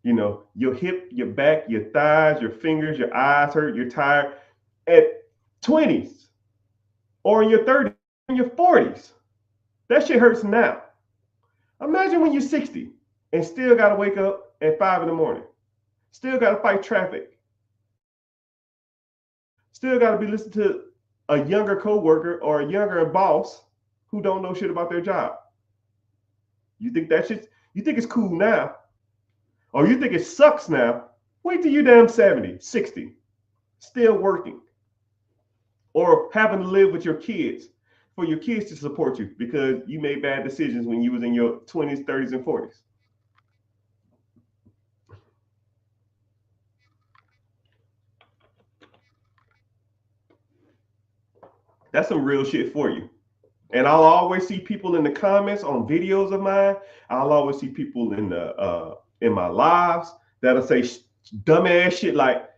Your hip, your back, your thighs, your fingers, your eyes hurt, you're tired at 20s or in your 30s, in your 40s. That shit hurts now. Imagine when you're 60 and still got to wake up at 5 in the morning. Still got to fight traffic. Still got to be listening to a younger coworker or a younger boss who don't know shit about their job. You think it's cool now? Or you think it sucks now? Wait till you're damn 70, 60, still working. Or having to live with your kids, for your kids to support you because you made bad decisions when you was in your 20s, 30s, and 40s. That's some real shit for you. And I'll always see people in the comments on videos of mine. I'll always see people in my lives that'll say dumbass shit like,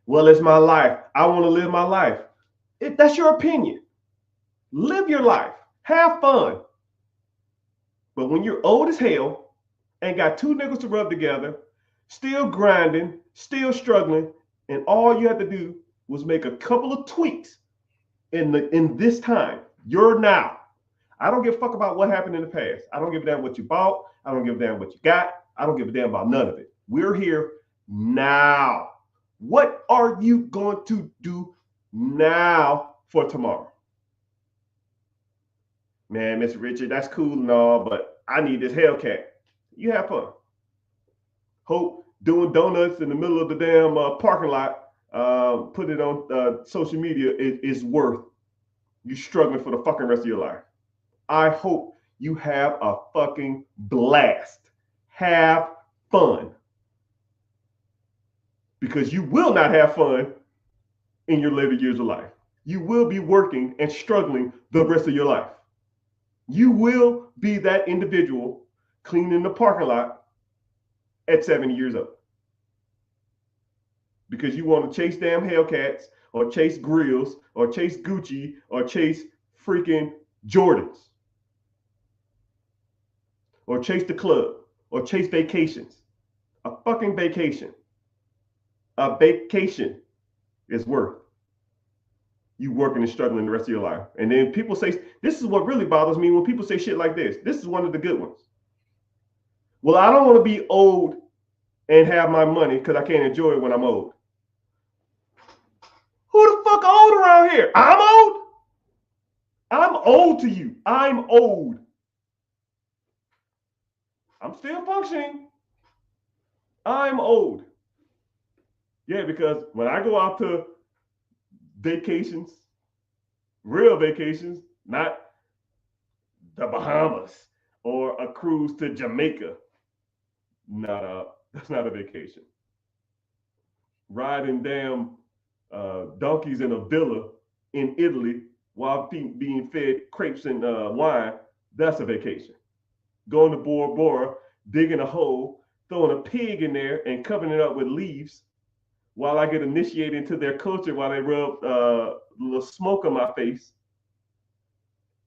well, it's my life. I want to live my life. That's your opinion. Live your life. Have fun. But when you're old as hell and got two nickels to rub together, still grinding, still struggling, and all you had to do was make a couple of tweaks in this time, you're now. I don't give a fuck about what happened in the past. I don't give a damn what you bought. I don't give a damn what you got. I don't give a damn about none of it. We're here now. What are you going to do now for tomorrow? Man, Mr. Richard, that's cool and all, but I need this Hellcat. You have fun. Hope doing donuts in the middle of the damn parking lot, put it on social media is worth you struggling for the fucking rest of your life. I hope you have a fucking blast. Have fun. Because you will not have fun in your later years of life. You will be working and struggling the rest of your life. You will be that individual cleaning the parking lot at 70 years old. Because you want to chase damn Hellcats or chase grills or chase Gucci or chase freaking Jordans or chase the club or chase vacations. A fucking vacation. A vacation is worth you working and struggling the rest of your life. And then people say, this is what really bothers me when people say shit like this. This is one of the good ones. Well, I don't want to be old and have my money because I can't enjoy it when I'm old. Who the fuck old around here? I'm old? I'm old to you. I'm old. I'm still functioning. I'm old. Yeah, because when I go out to vacations, real vacations, not the Bahamas or a cruise to Jamaica, that's not a vacation. Riding damn donkeys in a villa in Italy while being fed crepes and wine, that's a vacation. Going to Bora Bora, digging a hole, throwing a pig in there and covering it up with leaves while I get initiated into their culture while they rub a little smoke on my face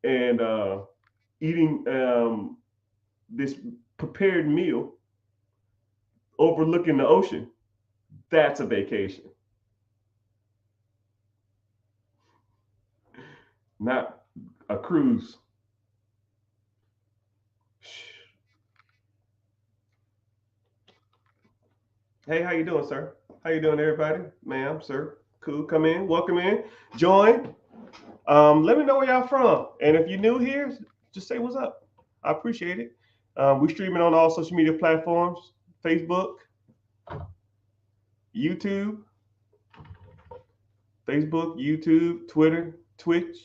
and eating this prepared meal overlooking the ocean. That's a vacation. Not a cruise. Hey, how you doing, sir? How you doing, everybody? Ma'am, sir. Cool. Come in. Welcome in. Join. Let me know where y'all from. And if you're new here, just say what's up. I appreciate it. We're streaming on all social media platforms. Facebook, YouTube, Twitter, Twitch,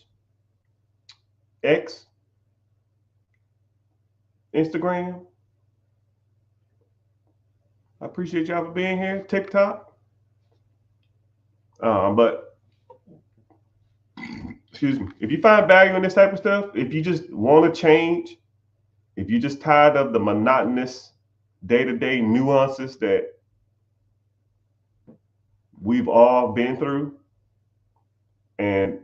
X, Instagram. I appreciate y'all for being here. TikTok. But excuse me, if you find value in this type of stuff, if you just want to change, if you're just tired of the monotonous day-to-day nuances that we've all been through, and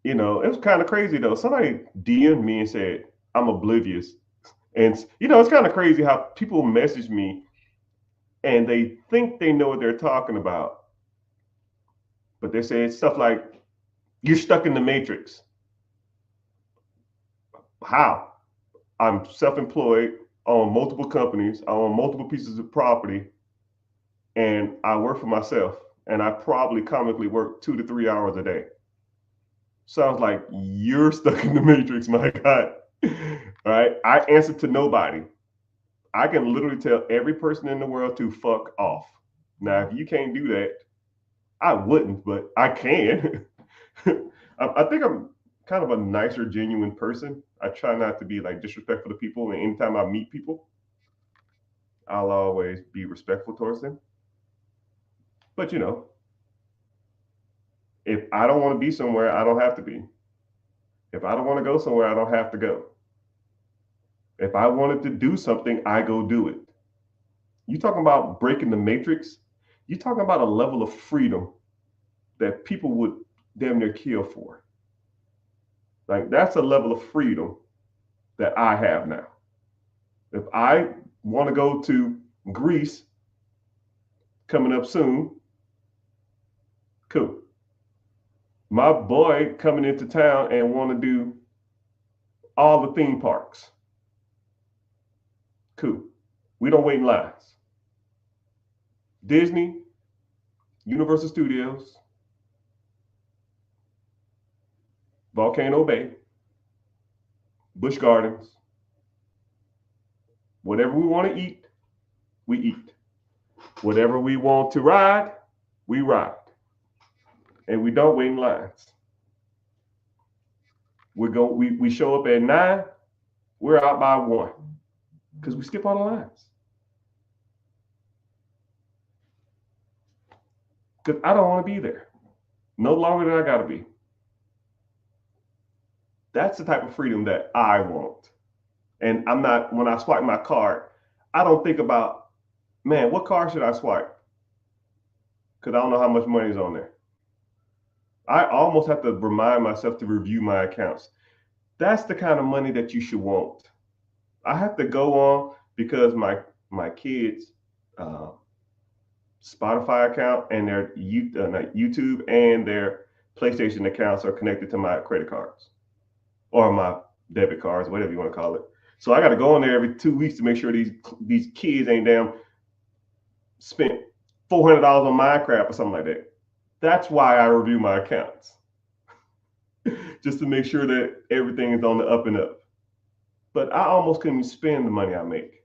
it was kind of crazy though. Somebody DM'd me and said I'm oblivious, and it's kind of crazy how people message me and they think they know what they're talking about, but they say stuff like, "You're stuck in the matrix." How? I'm self-employed, I own multiple companies, I own multiple pieces of property, and I work for myself. And I probably comically work 2 to 3 hours a day. Sounds like you're stuck in the matrix, my God. All right. I answer to nobody. I can literally tell every person in the world to fuck off. Now, if you can't do that, I wouldn't, but I can. I think I'm kind of a nicer, genuine person. I try not to be like disrespectful to people. And anytime I meet people, I'll always be respectful towards them. But if I don't want to be somewhere, I don't have to be. If I don't want to go somewhere, I don't have to go. If I wanted to do something, I go do it. You talking about breaking the matrix? You talking about a level of freedom that people would damn near kill for. Like that's a level of freedom that I have now. If I want to go to Greece coming up soon, cool. My boy coming into town and want to do all the theme parks, cool. We don't wait in lines. Disney, Universal Studios, Volcano Bay, Busch Gardens, whatever we want to eat, we eat. Whatever we want to ride, we ride. And we don't wait in lines. We show up at 9, we're out by 1 because we skip all the lines. Because I don't want to be there no longer than I got to be. That's the type of freedom that I want. And I'm not, when I swipe my card, I don't think about, man, what card should I swipe? Because I don't know how much money is on there. I almost have to remind myself to review my accounts. That's the kind of money that you should want. I have to go on because my kids' Spotify account and their YouTube and their PlayStation accounts are connected to my credit cards or my debit cards, whatever you want to call it. So I got to go on there every 2 weeks to make sure these kids ain't damn spent $400 on Minecraft or something like that. That's why I review my accounts, just to make sure that everything is on the up and up. But I almost couldn't even spend the money I make,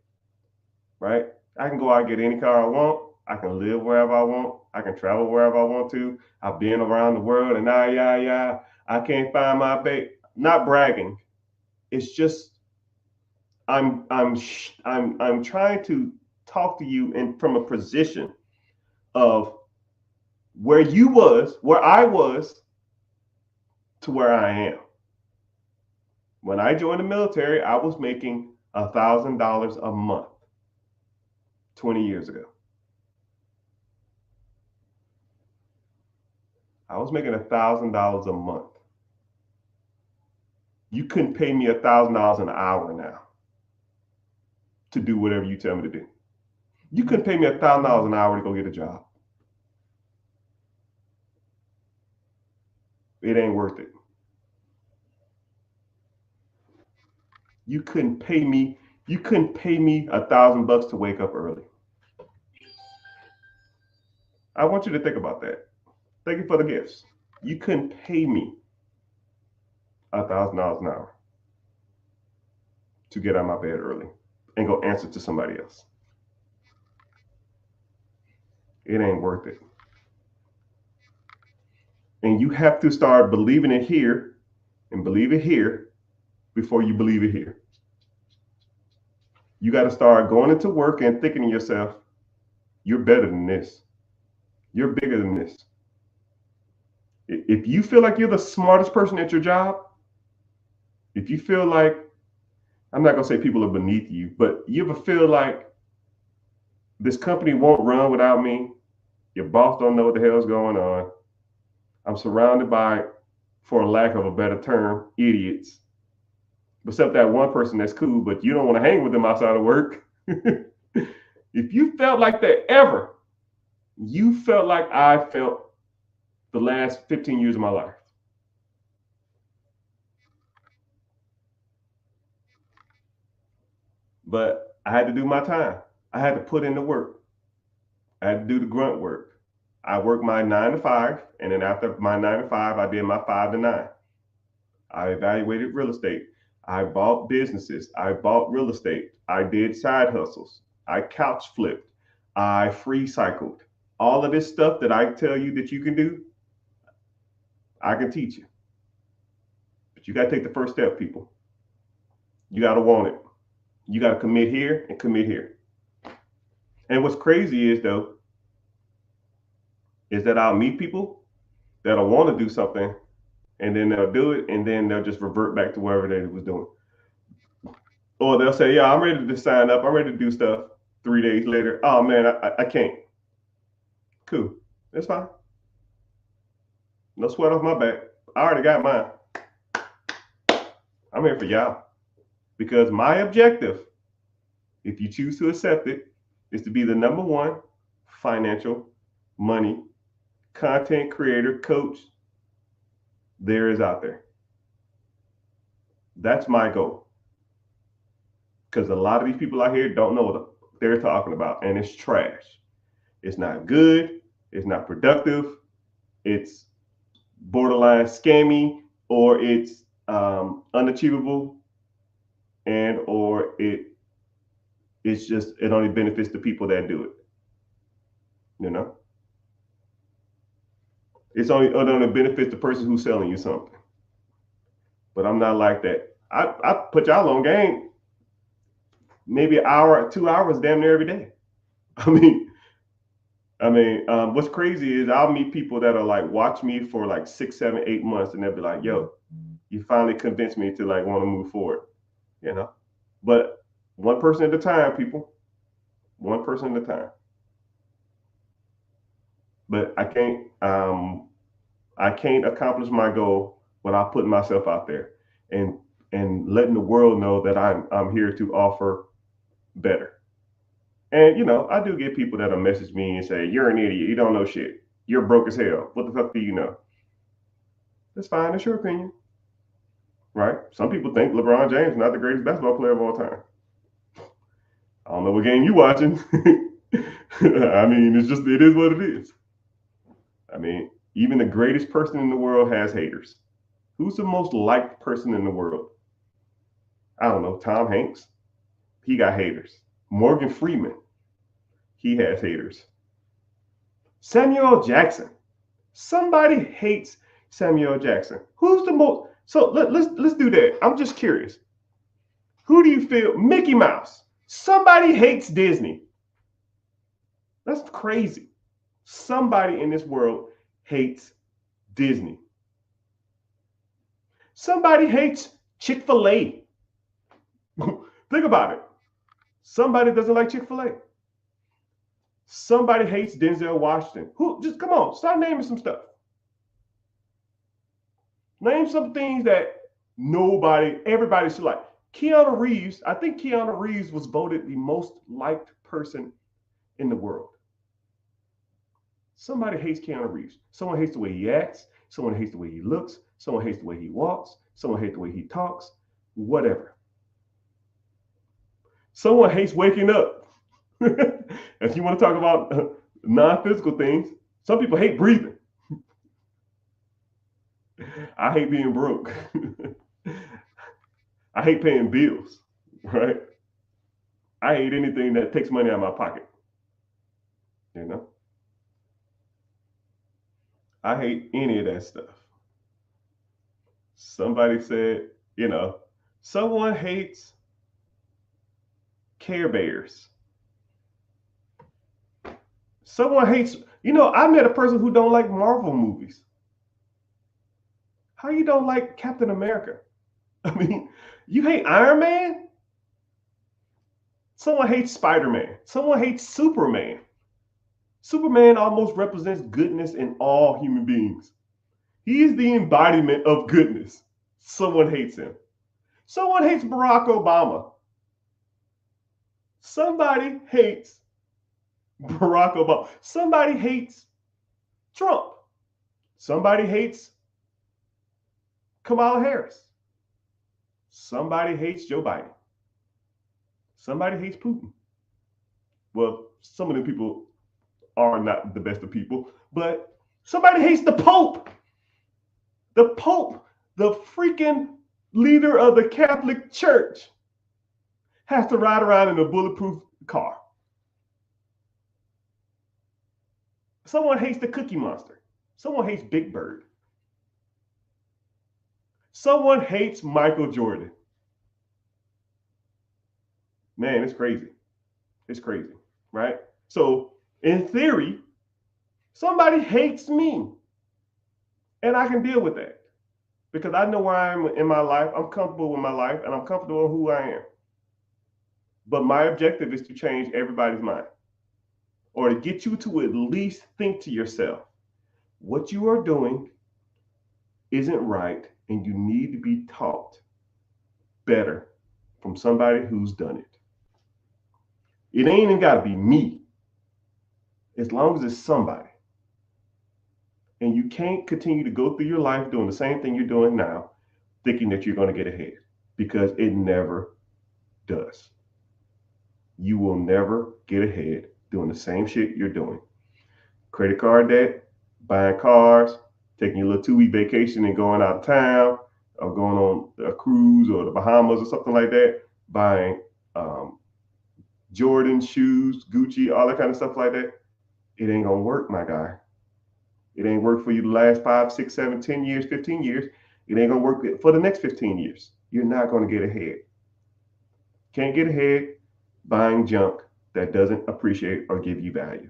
right? I can go out and get any car I want. I can live wherever I want. I can travel wherever I want to. I've been around the world and I can't find my babe. Not bragging. It's just I'm trying to talk to you from a position of where I was to where I am. When I joined the military, I was making $1,000 a month 20 years ago. I was making $1,000 a month. You couldn't pay me $1,000 an hour now to do whatever you tell me to do. You couldn't pay me $1,000 an hour to go get a job. It ain't worth it. You couldn't pay me $1,000 to wake up early. I want you to think about that. Thank you for the gifts. You couldn't pay me $1,000 an hour to get out of my bed early and go answer to somebody else. It ain't worth it. And you have to start believing it here and believe it here before you believe it here. You got to start going into work and thinking to yourself, you're better than this. You're bigger than this. If you feel like you're the smartest person at your job, if you feel like, I'm not going to say people are beneath you, but you ever feel like this company won't run without me? Your boss don't know what the hell's going on. I'm surrounded by, for lack of a better term, idiots. Except that one person that's cool, but you don't want to hang with them outside of work. If you felt like that ever, you felt like I felt the last 15 years of my life. But I had to do my time. I had to put in the work. I had to do the grunt work. I worked my 9 to 5, and then after my 9 to 5, I did my 5 to 9. I evaluated real estate. I bought businesses. I bought real estate. I did side hustles. I couch flipped. I free cycled. All of this stuff that I tell you that you can do, I can teach you. But you got to take the first step, people. You got to want it. You got to commit here and commit here. And what's crazy is, though, is that I'll meet people that'll want to do something, and then they'll do it, and then they'll just revert back to wherever they was doing. Or they'll say, yeah, I'm ready to sign up. I'm ready to do stuff. 3 days later, oh, man, I can't. Cool. That's fine. No sweat off my back. I already got mine. I'm here for y'all because my objective, if you choose to accept it, is to be the number one financial, money, content creator, coach there is out there. That's my goal. Because a lot of these people out here don't know what they're talking about, and it's trash. It's not good. It's not productive. It's borderline scammy, or it's unachievable, and or it's just it only benefits the people that do it. You know, it only benefits the person who's selling you something. But I'm not like that. I put y'all on game maybe an hour, 2 hours, damn near every day. I mean, what's crazy is I'll meet people that are like watch me for like 6, 7, 8 months, and they'll be like, "Yo, you finally convinced me to like want to move forward." You know, but one person at a time, people. One person at a time. But I can't accomplish my goal without putting myself out there and letting the world know that I'm here to offer better. And I do get people that'll message me and say, "You're an idiot. You don't know shit. You're broke as hell. What the fuck do you know?" That's fine. That's your opinion, right? Some people think LeBron James is not the greatest basketball player of all time. I don't know what game you watching. I mean, it is what it is. I mean, even the greatest person in the world has haters. Who's the most liked person in the world? I don't know. Tom Hanks. He got haters. Morgan Freeman. He has haters. Samuel Jackson. Somebody hates Samuel Jackson. Who's the most? So let's do that. I'm just curious. Who do you feel? Mickey Mouse. Somebody hates Disney. That's crazy. Somebody in this world hates Disney. Somebody hates Chick-fil-A. Think about it. Somebody doesn't like Chick-fil-A. Somebody hates Denzel Washington. Who? Just come on, start naming some stuff. Name some things that everybody should like. Keanu Reeves, I think Keanu Reeves was voted the most liked person in the world. Somebody hates Keanu Reeves. Someone hates the way he acts. Someone hates the way he looks. Someone hates the way he walks. Someone hates the way he talks. Whatever. Someone hates waking up. If you want to talk about non-physical things, some people hate breathing. I hate being broke. I hate paying bills, right? I hate anything that takes money out of my pocket. You know? I hate any of that stuff. Somebody said, someone hates Care Bears. Someone hates, I met a person who don't like Marvel movies. How you don't like Captain America? I mean, you hate Iron Man? Someone hates Spider-Man. Someone hates Superman. Superman almost represents goodness in all human beings. He is the embodiment of goodness. Someone hates him. Someone hates Barack Obama. Somebody hates Barack Obama. Somebody hates Trump. Somebody hates Kamala Harris. Somebody hates Joe Biden. Somebody hates Putin. Well, some of the people are not the best of people, but somebody hates the Pope. The Pope, the freaking leader of the Catholic Church, has to ride around in a bulletproof car. Someone hates the Cookie Monster. Someone hates Big Bird. Someone hates Michael Jordan. Man, it's crazy. It's crazy, right? So, in theory, somebody hates me. And I can deal with that because I know where I am in my life. I'm comfortable with my life and I'm comfortable with who I am. But my objective is to change everybody's mind or to get you to at least think to yourself, what you are doing isn't right and you need to be taught better from somebody who's done it. It ain't even got to be me, as long as it's somebody. And you can't continue to go through your life doing the same thing you're doing now, thinking that you're going to get ahead, because it never does. You will never get ahead doing the same shit you're doing. Credit card debt, buying cars, taking your little 2-week vacation and going out of town, or going on a cruise or the Bahamas or something like that, buying Jordan shoes, Gucci, all that kind of stuff like that. It ain't gonna work, my guy. It ain't worked for you the last 5, 6, 7, 10 years, 15 years. It ain't gonna work for the next 15 years. You're not gonna get ahead. Can't get ahead buying junk that doesn't appreciate or give you value.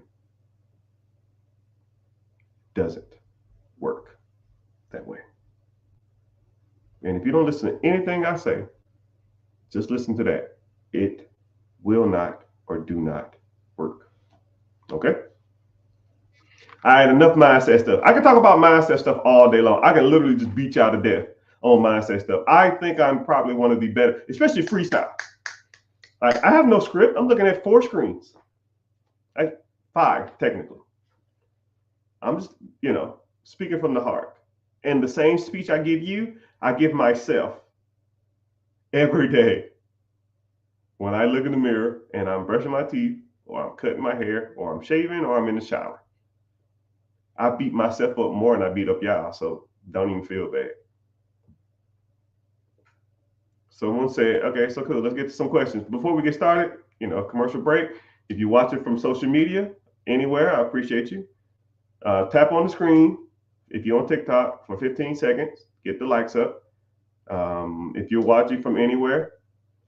Doesn't work that way. And if you don't listen to anything I say, just listen to that. It will not or do not work. Okay? All right, enough mindset stuff. I can talk about mindset stuff all day long. I can literally just beat you out to death on mindset stuff. I think I'm probably one of the better, especially freestyle. Like, I have no script. I'm looking at 4 screens. Like 5, technically. I'm just, speaking from the heart. And the same speech I give you, I give myself every day. When I look in the mirror and I'm brushing my teeth, or I'm cutting my hair, or I'm shaving, or I'm in the shower. I beat myself up more than I beat up y'all, so don't even feel bad. Someone said, okay, so cool, let's get to some questions. Before we get started, commercial break. If you watch it from social media, anywhere, I appreciate you. Tap on the screen if you're on TikTok for 15 seconds, get the likes up. If you're watching from anywhere,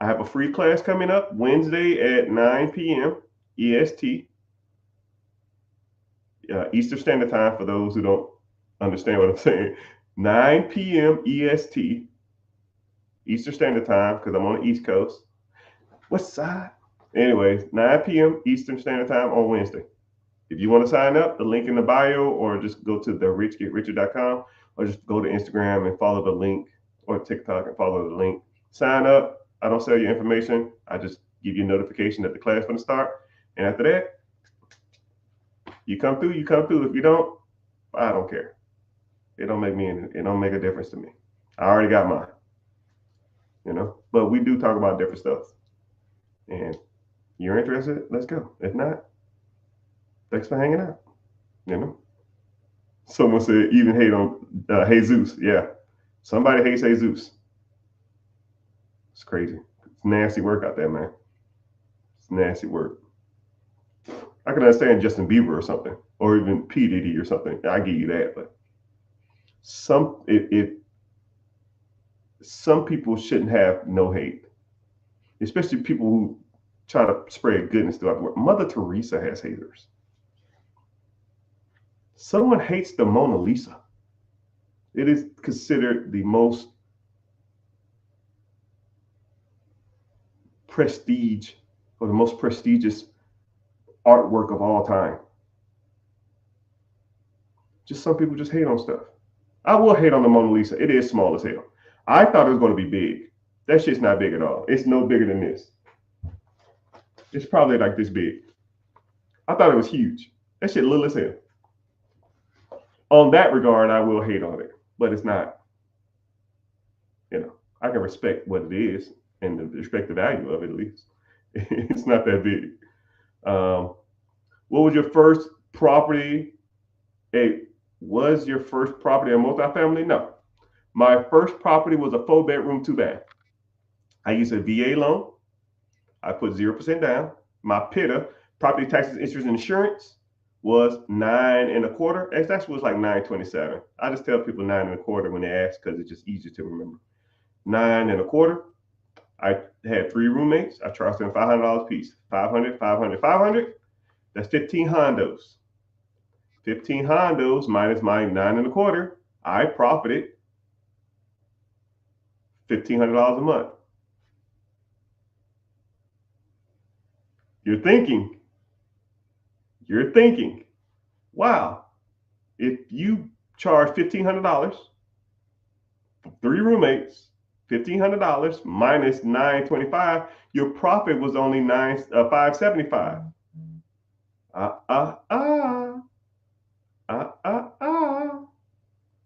I have a free class coming up Wednesday at 9 p.m. EST. Eastern Standard Time, for those who don't understand what I'm saying. 9 p.m. EST, Eastern Standard Time, because I'm on the East Coast. What side? Anyways, 9 p.m. Eastern Standard Time on Wednesday. If you want to sign up, the link in the bio, or just go to therichgetricher.com, or just go to Instagram and follow the link, or TikTok and follow the link. Sign up. I don't sell your information. I just give you a notification that the class is going to start. And after that, you come through, you come through. If you don't, I don't care. It don't make a difference to me. I already got mine. But we do talk about different stuff. And you're interested? Let's go. If not, thanks for hanging out. Someone said even hate on Jesus. Yeah. Somebody hates Jesus. It's crazy. It's nasty work out there, man. It's nasty work. I can understand Justin Bieber or something, or even P. Diddy or something. I give you that, but some people shouldn't have no hate, especially people who try to spread goodness throughout the world. Mother Teresa has haters. Someone hates the Mona Lisa. It is considered the most prestige, or the most prestigious artwork of all time. Just some people just hate on stuff. I will hate on the Mona Lisa. It is small as hell. I thought it was going to be big. That shit's not big at all. It's no bigger than this. It's probably like this big. I thought it was huge. That shit little as hell. On that regard, I will hate on it, but it's not. I can respect what it is and respect the value of it at least. It's not that big. What was your first property? Was your first property a multifamily? No. My first property was a 4-bedroom, 2-bath. I used a VA loan. I put 0% down. My PITA, property taxes, interest, and insurance, was 9.25%. It actually was like 9.27. I just tell people 9.25 when they ask, because it's just easier to remember. 9.25. I had 3 roommates. I charged them $500 a piece. 500, 500, 500. That's 15 hondos. 15 hondos minus my 9.25. I profited $1,500 a month. You're thinking, wow, if you charge $1,500 for 3 roommates $1,500 minus 925, your profit was only 575. Ah, ah, ah, ah, ah, ah.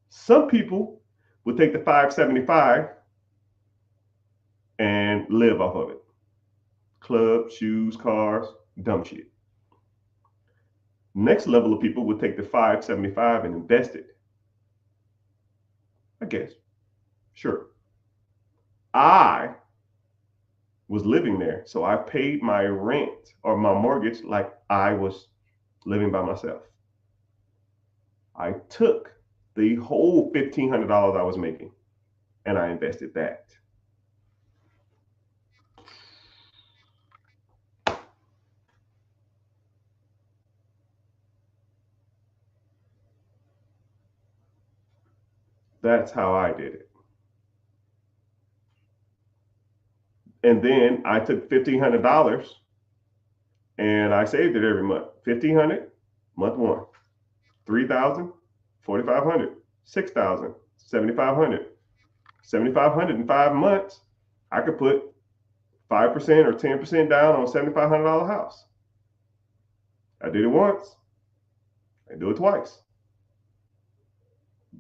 Some people will take the 575 and live off of it. Clubs, shoes, cars, dumb shit. Next level of people would take the 575 and invest it. I guess. Sure. I was living there, so I paid my rent or my mortgage like I was living by myself. I took the whole $1,500 I was making and I invested that. That's how I did it. And then I took $1,500 and I saved it every month. 1,500, month one. 3,000, 4,500, 6,000, 7,500, 7,500 in 5 months. I could put 5% or 10% down on a $7,500 house. I did it once. I do it twice.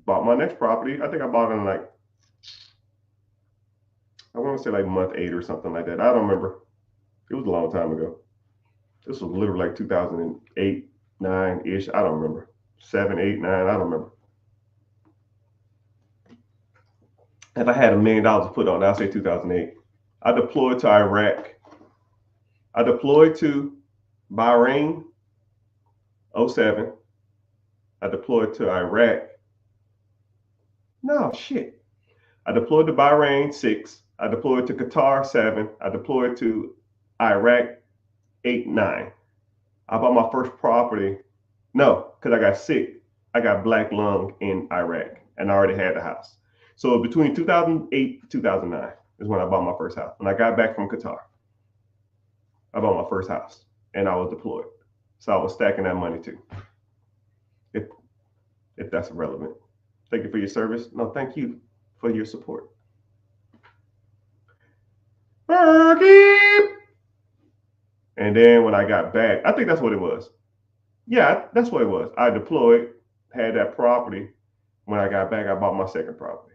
Bought my next property. I think I bought it in like, I want to say like month 8 or something like that. I don't remember. It was a long time ago. This was literally like 2008, 9-ish. I don't remember. 7, 8, 9. I don't remember. If I had $1 million to put on, I'll say 2008. I deployed to Iraq. I deployed to Bahrain, 07. I deployed to Iraq. No, shit. I deployed to Bahrain, 6. I deployed to Qatar, 7. I deployed to Iraq, 8, 9. I bought my first property. No, because I got sick. I got black lung in Iraq, and I already had the house. So between 2008 and 2009 is when I bought my first house. When I got back from Qatar, I bought my first house, and I was deployed. So I was stacking that money too. If that's relevant. Thank you for your service. No, thank you for your support. Berkey! And then when I got back, I think that's what it was. Yeah, that's what it was. I deployed, had that property. When I got back, I bought my second property.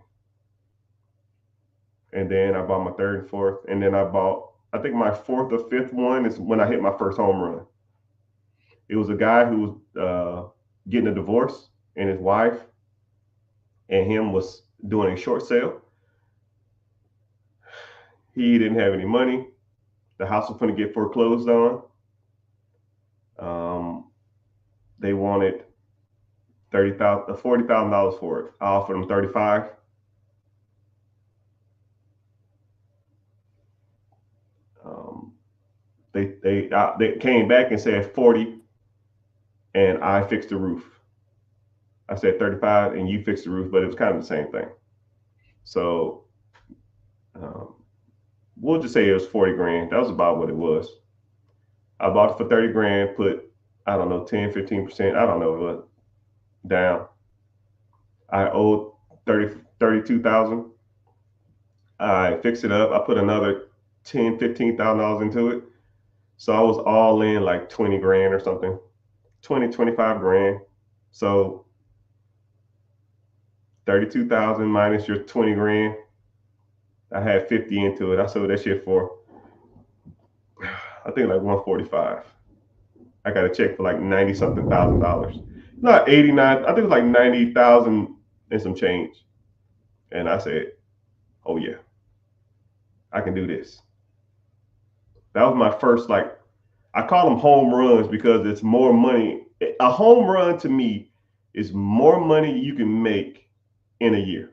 And then I bought my third and fourth. And then I bought, I think my fourth or fifth one is when I hit my first home run. It was a guy who was getting a divorce, and his wife and him was doing a short sale. He didn't have any money. The house was going to get foreclosed on. They wanted $40,000 for it. I offered them 35. They came back and said 40, and I fixed the roof. I said 35, and you fixed the roof, but it was kind of the same thing. So we'll just say it was 40 grand. That was about what it was. I bought it for 30 grand, put, I don't know, 10, 15%, I don't know what, down. I owed 32,000. I fixed it up. I put another $10,000, $15,000 into it. So I was all in like 20 grand or something, 20, 25 grand. So 32,000 minus your 20 grand. I had 50 into it. I sold that shit for, I think like 145. I got a check for like 90 something $1,000. Not 89, I think it was like 90,000 and some change. And I said, oh yeah, I can do this. That was my first, like, I call them home runs because it's more money. A home run to me is more money you can make in a year.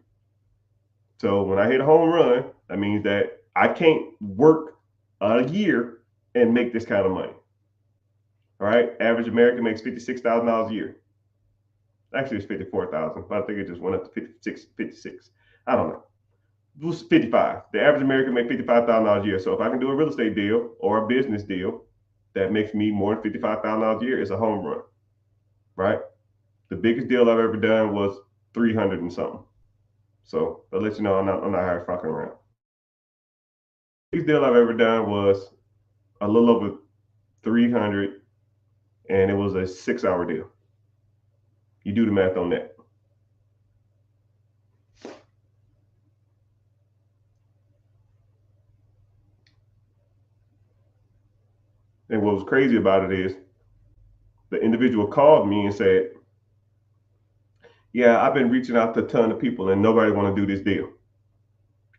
So when I hit a home run, that means that I can't work a year and make this kind of money. All right. Average American makes $56,000 a year. Actually, it's 54,000, but I think it just went up to 56. I don't know. It was 55. The average American makes $55,000 a year. So if I can do a real estate deal or a business deal that makes me more than $55,000 a year, it's a home run, right? The biggest deal I've ever done was 300 and something. So I'll let you know I'm not here fucking around. Biggest deal I've ever done was a little over 300, and it was a 6-hour deal. You do the math on that. And what was crazy about it is the individual called me and said, "Yeah, I've been reaching out to a ton of people and nobody want to do this deal."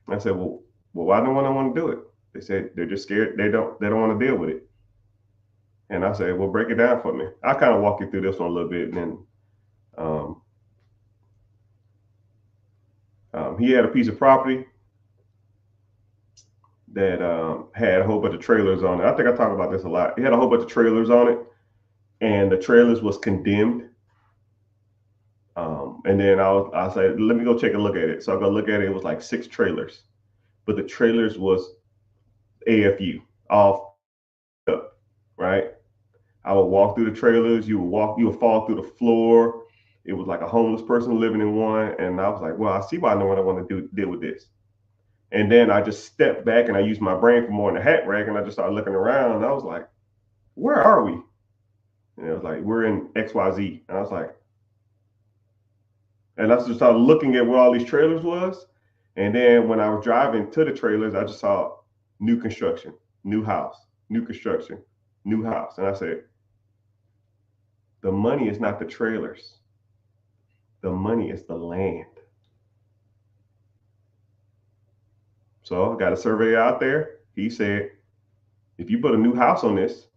I said, "Well, why don't one want to do it?" They said they're just scared. They don't want to deal with it. And I said, "Well, break it down for me." I kind of walk you through this one a little bit, and then um, he had a piece of property that had a whole bunch of trailers on it. I think I talk about this a lot. He had a whole bunch of trailers on it, and the trailers was condemned. And then I said, let me go take a look at it. So I go look at it. It was like 6 trailers, but the trailers was AFU, all up, right? I would walk through the trailers. You would fall through the floor. It was like a homeless person living in one. And I was like, well, I see why no one I want to deal with this. And then I just stepped back and I used my brain for more than a hat rack. And I just started looking around and I was like, where are we? And it was like, we're in XYZ. And I was like, and I just started looking at where all these trailers was. And then when I was driving to the trailers, I just saw new construction, new house, new construction, new house. And I said, the money is not the trailers. The money is the land. So I got a surveyor out there. He said, if you put a new house on this,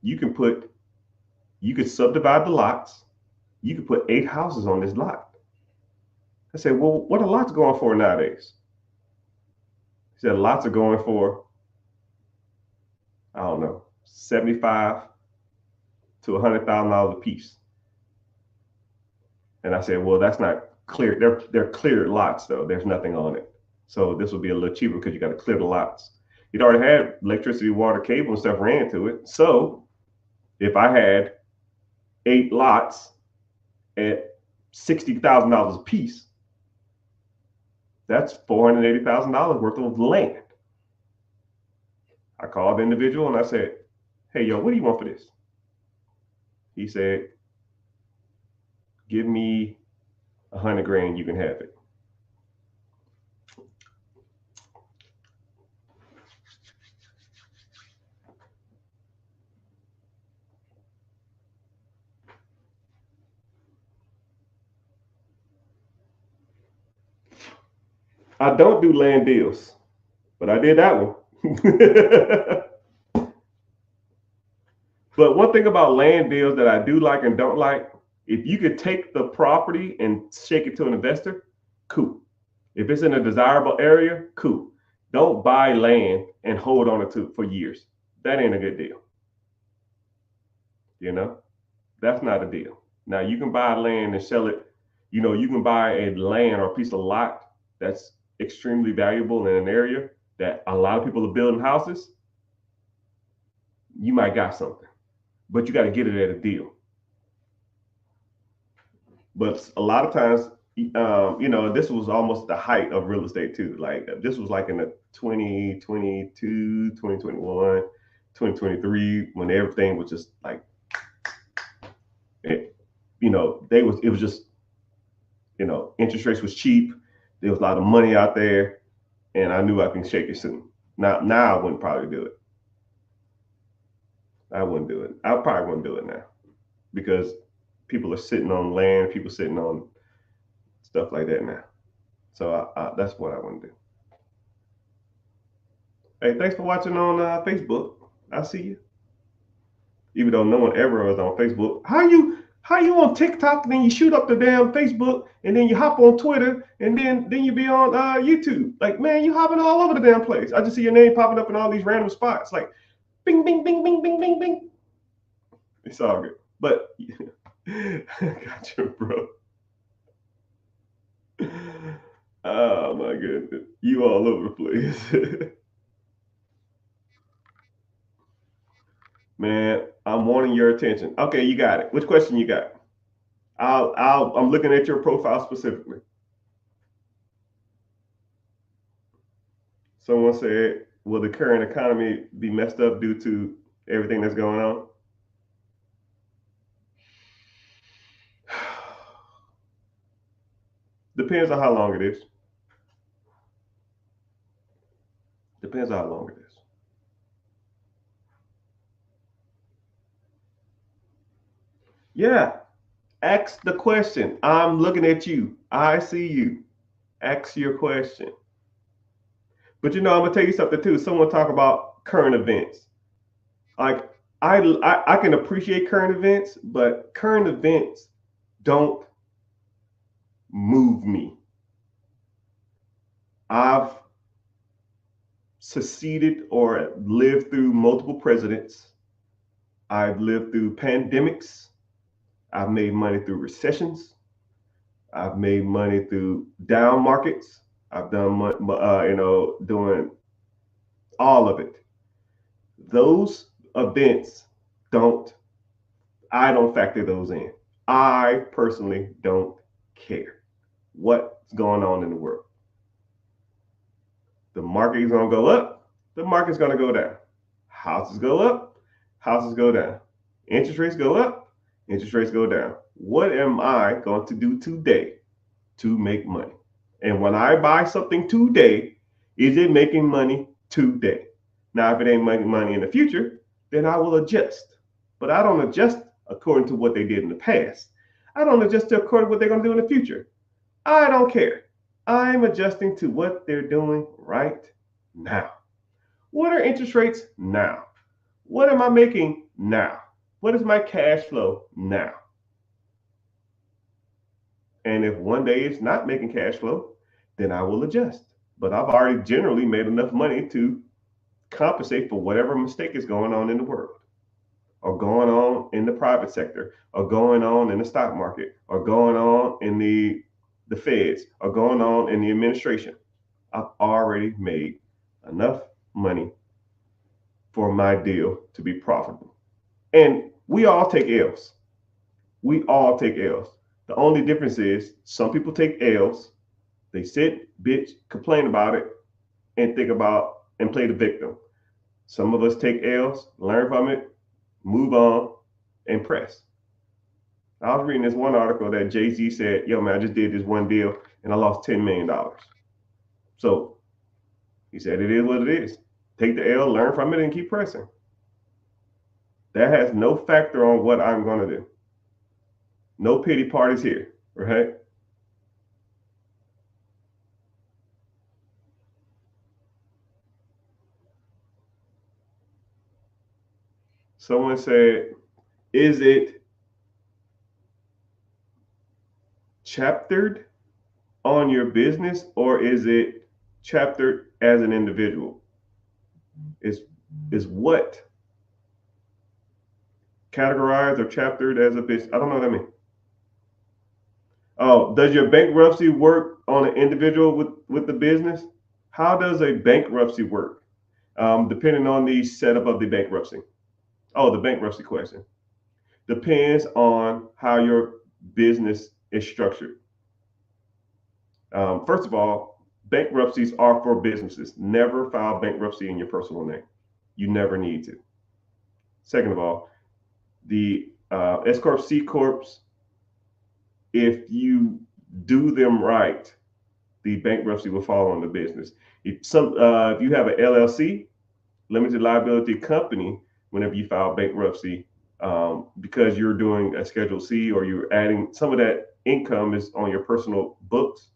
you could subdivide the lots. You could put 8 houses on this lot. I said, well, what are lots going for nowadays? He said, lots are going for, I don't know, $75,000 to $100,000 a piece. And I said, well, that's not clear. They're cleared lots though. There's nothing on it. So this will be a little cheaper because you got to clear the lots. You'd already had electricity, water, cable, and stuff ran to it. So if I had 8 lots at $60,000 a piece, that's $480,000 worth of land. I called the individual and I said, hey, yo, what do you want for this? He said, give me 100 grand, you can have it. I don't do land deals, but I did that one. But one thing about land deals that I do like and don't like, if you could take the property and shake it to an investor, cool. If it's in a desirable area, cool. Don't buy land and hold on to for years. That ain't a good deal. You know, that's not a deal. Now you can buy land and sell it. You can buy a land or a piece of lot that's extremely valuable in an area that a lot of people are building houses. You might got something, but you got to get it at a deal. But a lot of times, this was almost the height of real estate too. Like this was like in the 2022, 2021, 2023, when everything was just like, it was just, interest rates was cheap. There was a lot of money out there, and I knew I can shake it soon. Now I wouldn't probably do it. I wouldn't do it. I probably wouldn't do it now because people are sitting on land, people sitting on stuff like that now. So that's what I want to do. Hey, thanks for watching on Facebook. I see you. Even though no one ever was on Facebook. How you on TikTok and then you shoot up the damn Facebook and then you hop on Twitter and then you be on YouTube? Like, man, you hopping all over the damn place. I just see your name popping up in all these random spots. Like, bing, bing, bing, bing, bing, bing, bing. It's all good. But got you, bro. Oh my goodness. You all over the place. Man, I'm wanting your attention. Okay, you got it. Which question you got? I'm looking at your profile specifically. Someone said, will the current economy be messed up due to everything that's going on? Depends on how long it is. Depends on how long it is. Yeah. Ask the question. I'm looking at you. I see you. Ask your question. But I'm gonna tell you something too. Someone talk about current events. Like I can appreciate current events, but current events don't move me. I've succeeded or lived through multiple presidents. I've lived through pandemics. I've made money through recessions. I've made money through down markets. I've done, doing all of it. Those events don't, I don't factor those in. I personally don't care what's going on in the world. The market is going to go up, the market's going to go down. Houses go up, houses go down. Interest rates go up, interest rates go down. What am I going to do today to make money? And when I buy something today, is it making money today? Now, if it ain't making money in the future, then I will adjust. But I don't adjust according to what they did in the past. I don't adjust according to what they're going to do in the future. I don't care. I'm adjusting to what they're doing right now. What are interest rates now? What am I making now? What is my cash flow now? And if one day it's not making cash flow, then I will adjust. But I've already generally made enough money to compensate for whatever mistake is going on in the world, or going on in the private sector, or going on in the stock market, or going on in the feds, or going on in the administration. I've already made enough money for my deal to be profitable. And we all take L's. We all take L's. The only difference is some people take L's, they sit, bitch, complain about it, and think about and play the victim. Some of us take L's, learn from it, move on, and press. I was reading this one article that Jay-Z said, yo, man, I just did this one deal and I lost $10 million. So he said, it is what it is. Take the L, learn from it, and keep pressing. That has no factor on what I'm going to do. No pity parties here, right? Someone said, is it chaptered on your business or is it chaptered as an individual? Is what categorized or chaptered as a business? I don't know what I mean. Oh, does your bankruptcy work on an individual with the business? How does a bankruptcy work? Depending on the setup of the bankruptcy. Oh, the bankruptcy question. Depends on how your business is structured. First of all, bankruptcies are for businesses. Never file bankruptcy in your personal name. You never need to. Second of all, the S Corp, C Corps, if you do them right, the bankruptcy will fall on the business. If you have an LLC, limited liability company, whenever you file bankruptcy, because you're doing a Schedule C or you're adding some of that income is on your personal books,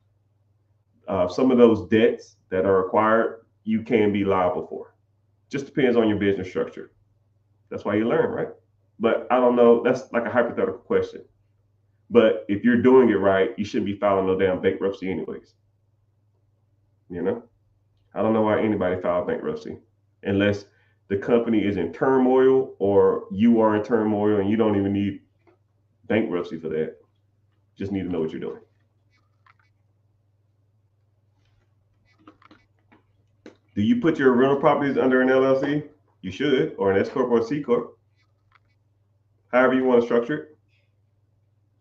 some of those debts that are acquired, you can be liable for. Just depends on your business structure. That's why you learn, right? But I don't know. That's like a hypothetical question. But if you're doing it right, you shouldn't be filing no damn bankruptcy anyways. I don't know why anybody filed bankruptcy unless the company is in turmoil or you are in turmoil and you don't even need bankruptcy for that. Just need to know what you're doing. Do you put your rental properties under an LLC? You should, or an S Corp or a C Corp. However you want to structure it.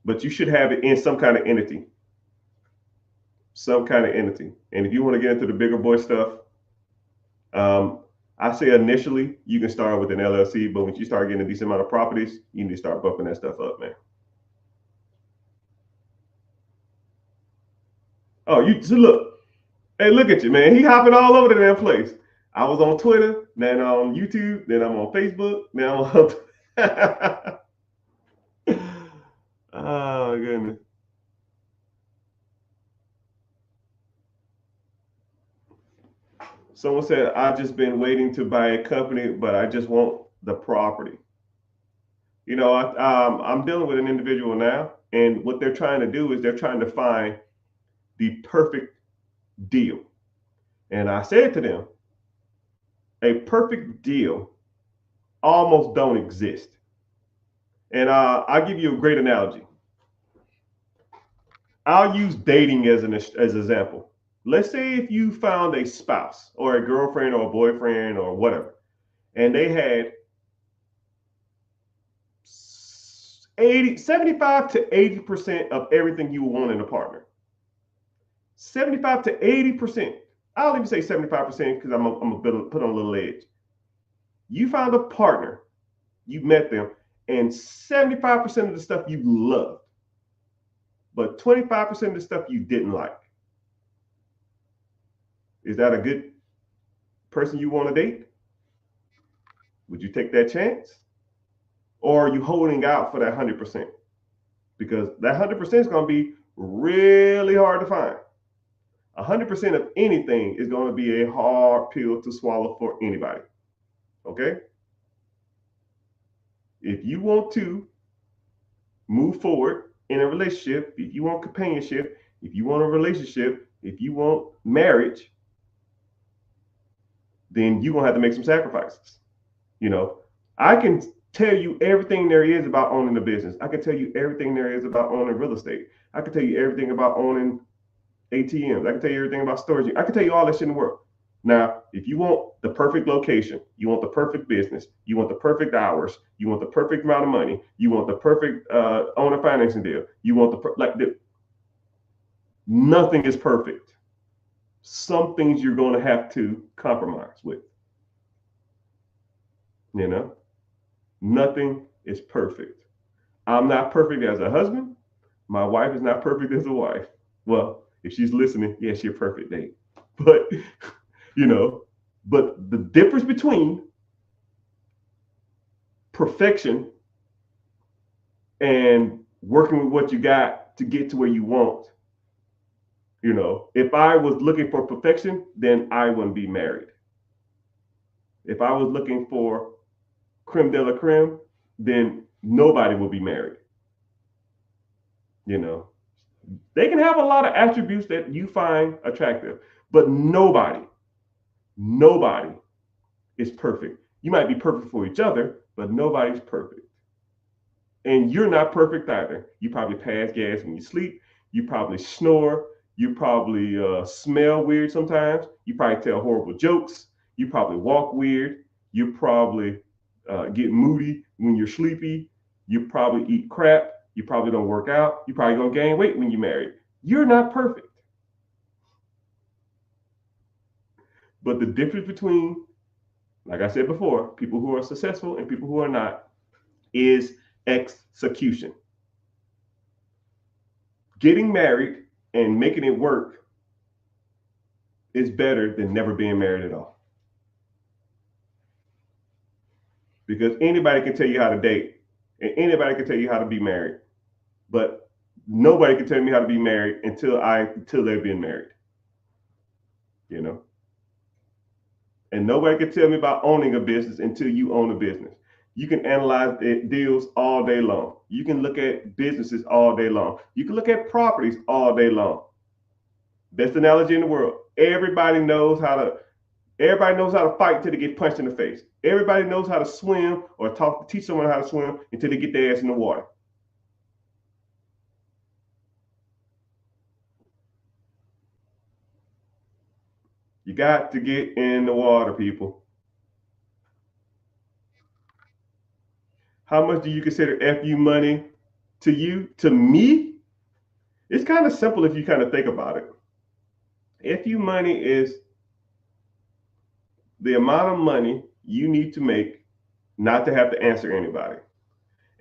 But you should have it in some kind of entity. Some kind of entity. And if you want to get into the bigger boy stuff, I say initially you can start with an LLC, but when you start getting a decent amount of properties, you need to start bumping that stuff up, man. Oh, you so look. Hey, look at you, man. He hopping all over the damn place. I was on Twitter, then on YouTube, then I'm on Facebook, now I'm on. Oh goodness. Someone said I've just been waiting to buy a company, but I just want the property. I'm dealing with an individual now, and what they're trying to do is they're trying to find the perfect deal. And I said to them, a perfect deal almost don't exist. And I'll give you a great analogy. I'll use dating as an example. Let's say if you found a spouse or a girlfriend or a boyfriend or whatever, and they had 75 to 80% of everything you want in a partner. 75 to 80%. I'll even say 75% because I'm gonna put on a little edge. You found a partner, you met them, and 75% of the stuff you loved, but 25% of the stuff you didn't like. Is that a good person you want to date? Would you take that chance? Or are you holding out for that 100%? Because that 100% is going to be really hard to find. 100% of anything is going to be a hard pill to swallow for anybody. Okay? If you want to move forward in a relationship, if you want companionship, if you want a relationship, if you want marriage, then you're going to have to make some sacrifices. I can tell you everything there is about owning a business. I can tell you everything there is about owning real estate. I can tell you everything about owning ATMs. I can tell you everything about storage. I can tell you all that shit in the world. Now, if you want the perfect location, you want the perfect business, you want the perfect hours, you want the perfect amount of money, you want the perfect owner financing deal, you want nothing is perfect. Some things you're going to have to compromise with. Nothing is perfect. I'm not perfect as a husband. My wife is not perfect as a wife. Well, if she's listening, yeah, she's a perfect date. But, but the difference between perfection and working with what you got to get to where you want. If I was looking for perfection, then I wouldn't be married. If I was looking for creme de la creme, then nobody will be married. They can have a lot of attributes that you find attractive, but nobody is perfect. You might be perfect for each other, but nobody's perfect. And you're not perfect either. You probably pass gas when you sleep. You probably snore. You probably smell weird sometimes. You probably tell horrible jokes. You probably walk weird. You probably get moody when you're sleepy. You probably eat crap. You probably don't work out. You're probably going to gain weight when you're married. You're not perfect. But the difference between, like I said before, people who are successful and people who are not is execution. Getting married and making it work is better than never being married at all. Because anybody can tell you how to date and anybody can tell you how to be married. But nobody can tell me how to be married until they've been married. And nobody can tell me about owning a business until you own a business. You can analyze deals all day long. You can look at businesses all day long. You can look at properties all day long. Best analogy in the world. Everybody knows how to fight until they get punched in the face. Everybody knows how to swim or teach someone how to swim until they get their ass in the water. You got to get in the water, people. How much do you consider FU money to you? To me, it's kind of simple if you kind of think about it. FU money is the amount of money you need to make not to have to answer anybody.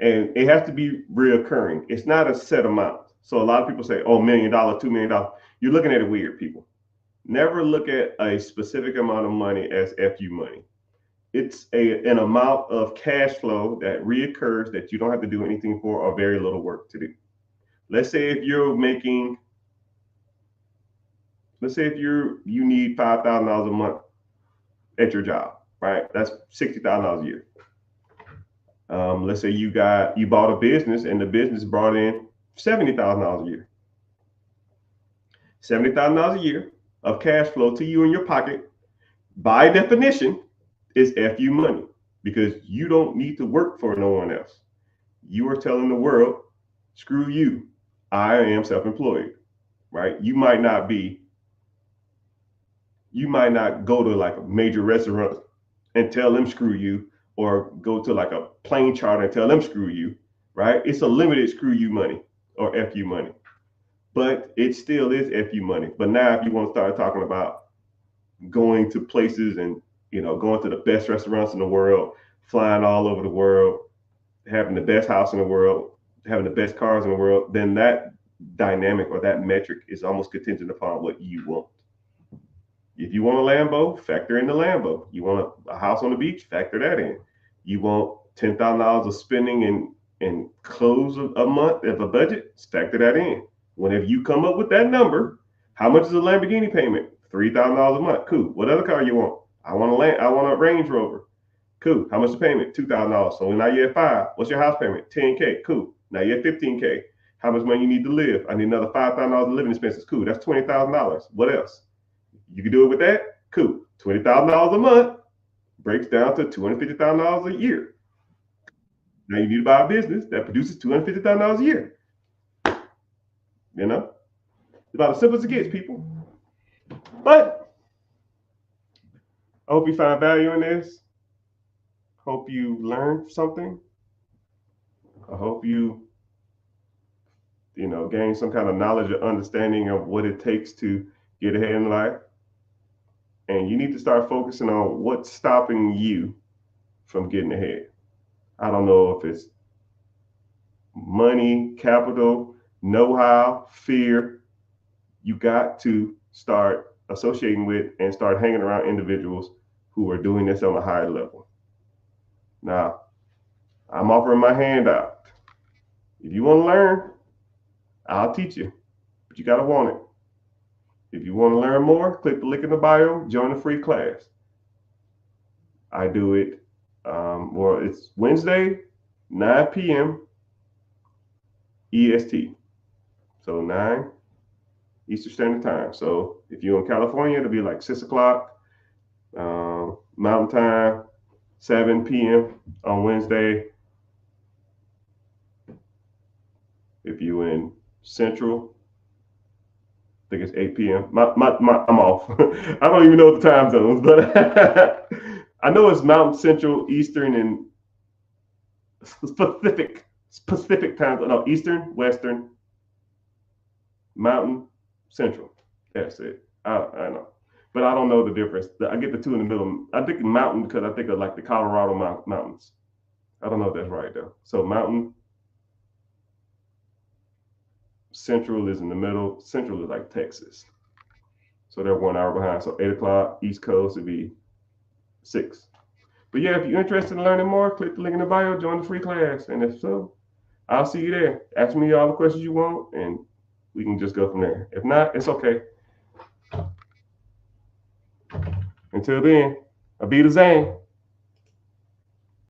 And it has to be reoccurring. It's not a set amount. So a lot of people say, oh, $1 million, $2 million. You're looking at it weird, people. Never look at a specific amount of money as FU money. It's an amount of cash flow that reoccurs that you don't have to do anything for or very little work to do. Let's say if you're making, you need $5,000 a month at your job, right? That's $60,000 a year. Let's say you bought a business and the business brought in $70,000 a year. $70,000 a year of cash flow to you in your pocket, by definition, is FU money, because you don't need to work for no one else. You are telling the world, screw you, I am self-employed, right? You might not go to like a major restaurant and tell them screw you, or go to like a plane charter and tell them screw you, right? It's a limited screw you money or FU money, but it still is FU money. But now if you want to start talking about going to places and, going to the best restaurants in the world, flying all over the world, having the best house in the world, having the best cars in the world, then that dynamic or that metric is almost contingent upon what you want. If you want a Lambo, factor in the Lambo. You want a house on the beach, factor that in. You want $10,000 of spending in close a month of a budget, factor that in. Whenever you come up with that number, how much is a Lamborghini payment? $3,000 a month. Cool. What other car you want? I want a Range Rover. Cool. How much the payment? $2,000. So now you're at 5. What's your house payment? $10K. Cool. Now you're at $15K. How much money you need to live? I need another $5,000 in living expenses. Cool. That's $20,000. What else? You can do it with that? Cool. $20,000 a month breaks down to $250,000 a year. Now you need to buy a business that produces $250,000 a year. It's about as simple as it gets, people. But I hope you find value in this. Hope you learned something. I hope you gain some kind of knowledge or understanding of what it takes to get ahead in life. And you need to start focusing on what's stopping you from getting ahead. I don't know if it's money, capital, know-how, fear. You got to start associating with and start hanging around individuals who are doing this on a higher level. Now, I'm offering my hand out. If you want to learn, I'll teach you, but you got to want it. If you want to learn more, click the link in the bio, join the free class. I do it, it's Wednesday, 9 p.m. EST. So 9 Eastern Standard Time. So if you're in California, it'll be like 6 o'clock Mountain Time, 7 p.m. on Wednesday. If you're in Central, I think it's 8 p.m. I'm off. I don't even know the time zones, but I know it's Mountain, Central, Eastern, and specific times. No, Eastern, Western, Mountain, Central. That's it. I know, but I don't know the difference. I get the two in the middle. I think Mountain because I think of like the Colorado mountains. I don't know if that's right though. So Mountain, Central is in the middle. Central is like Texas. So they're 1 hour behind. So 8 o'clock East Coast would be 6. But yeah, if you're interested in learning more, click the link in the bio, join the free class. And if so, I'll see you there. Ask me all the questions you want and we can just go from there. If not, it's okay. Until then, I'll be the Zane.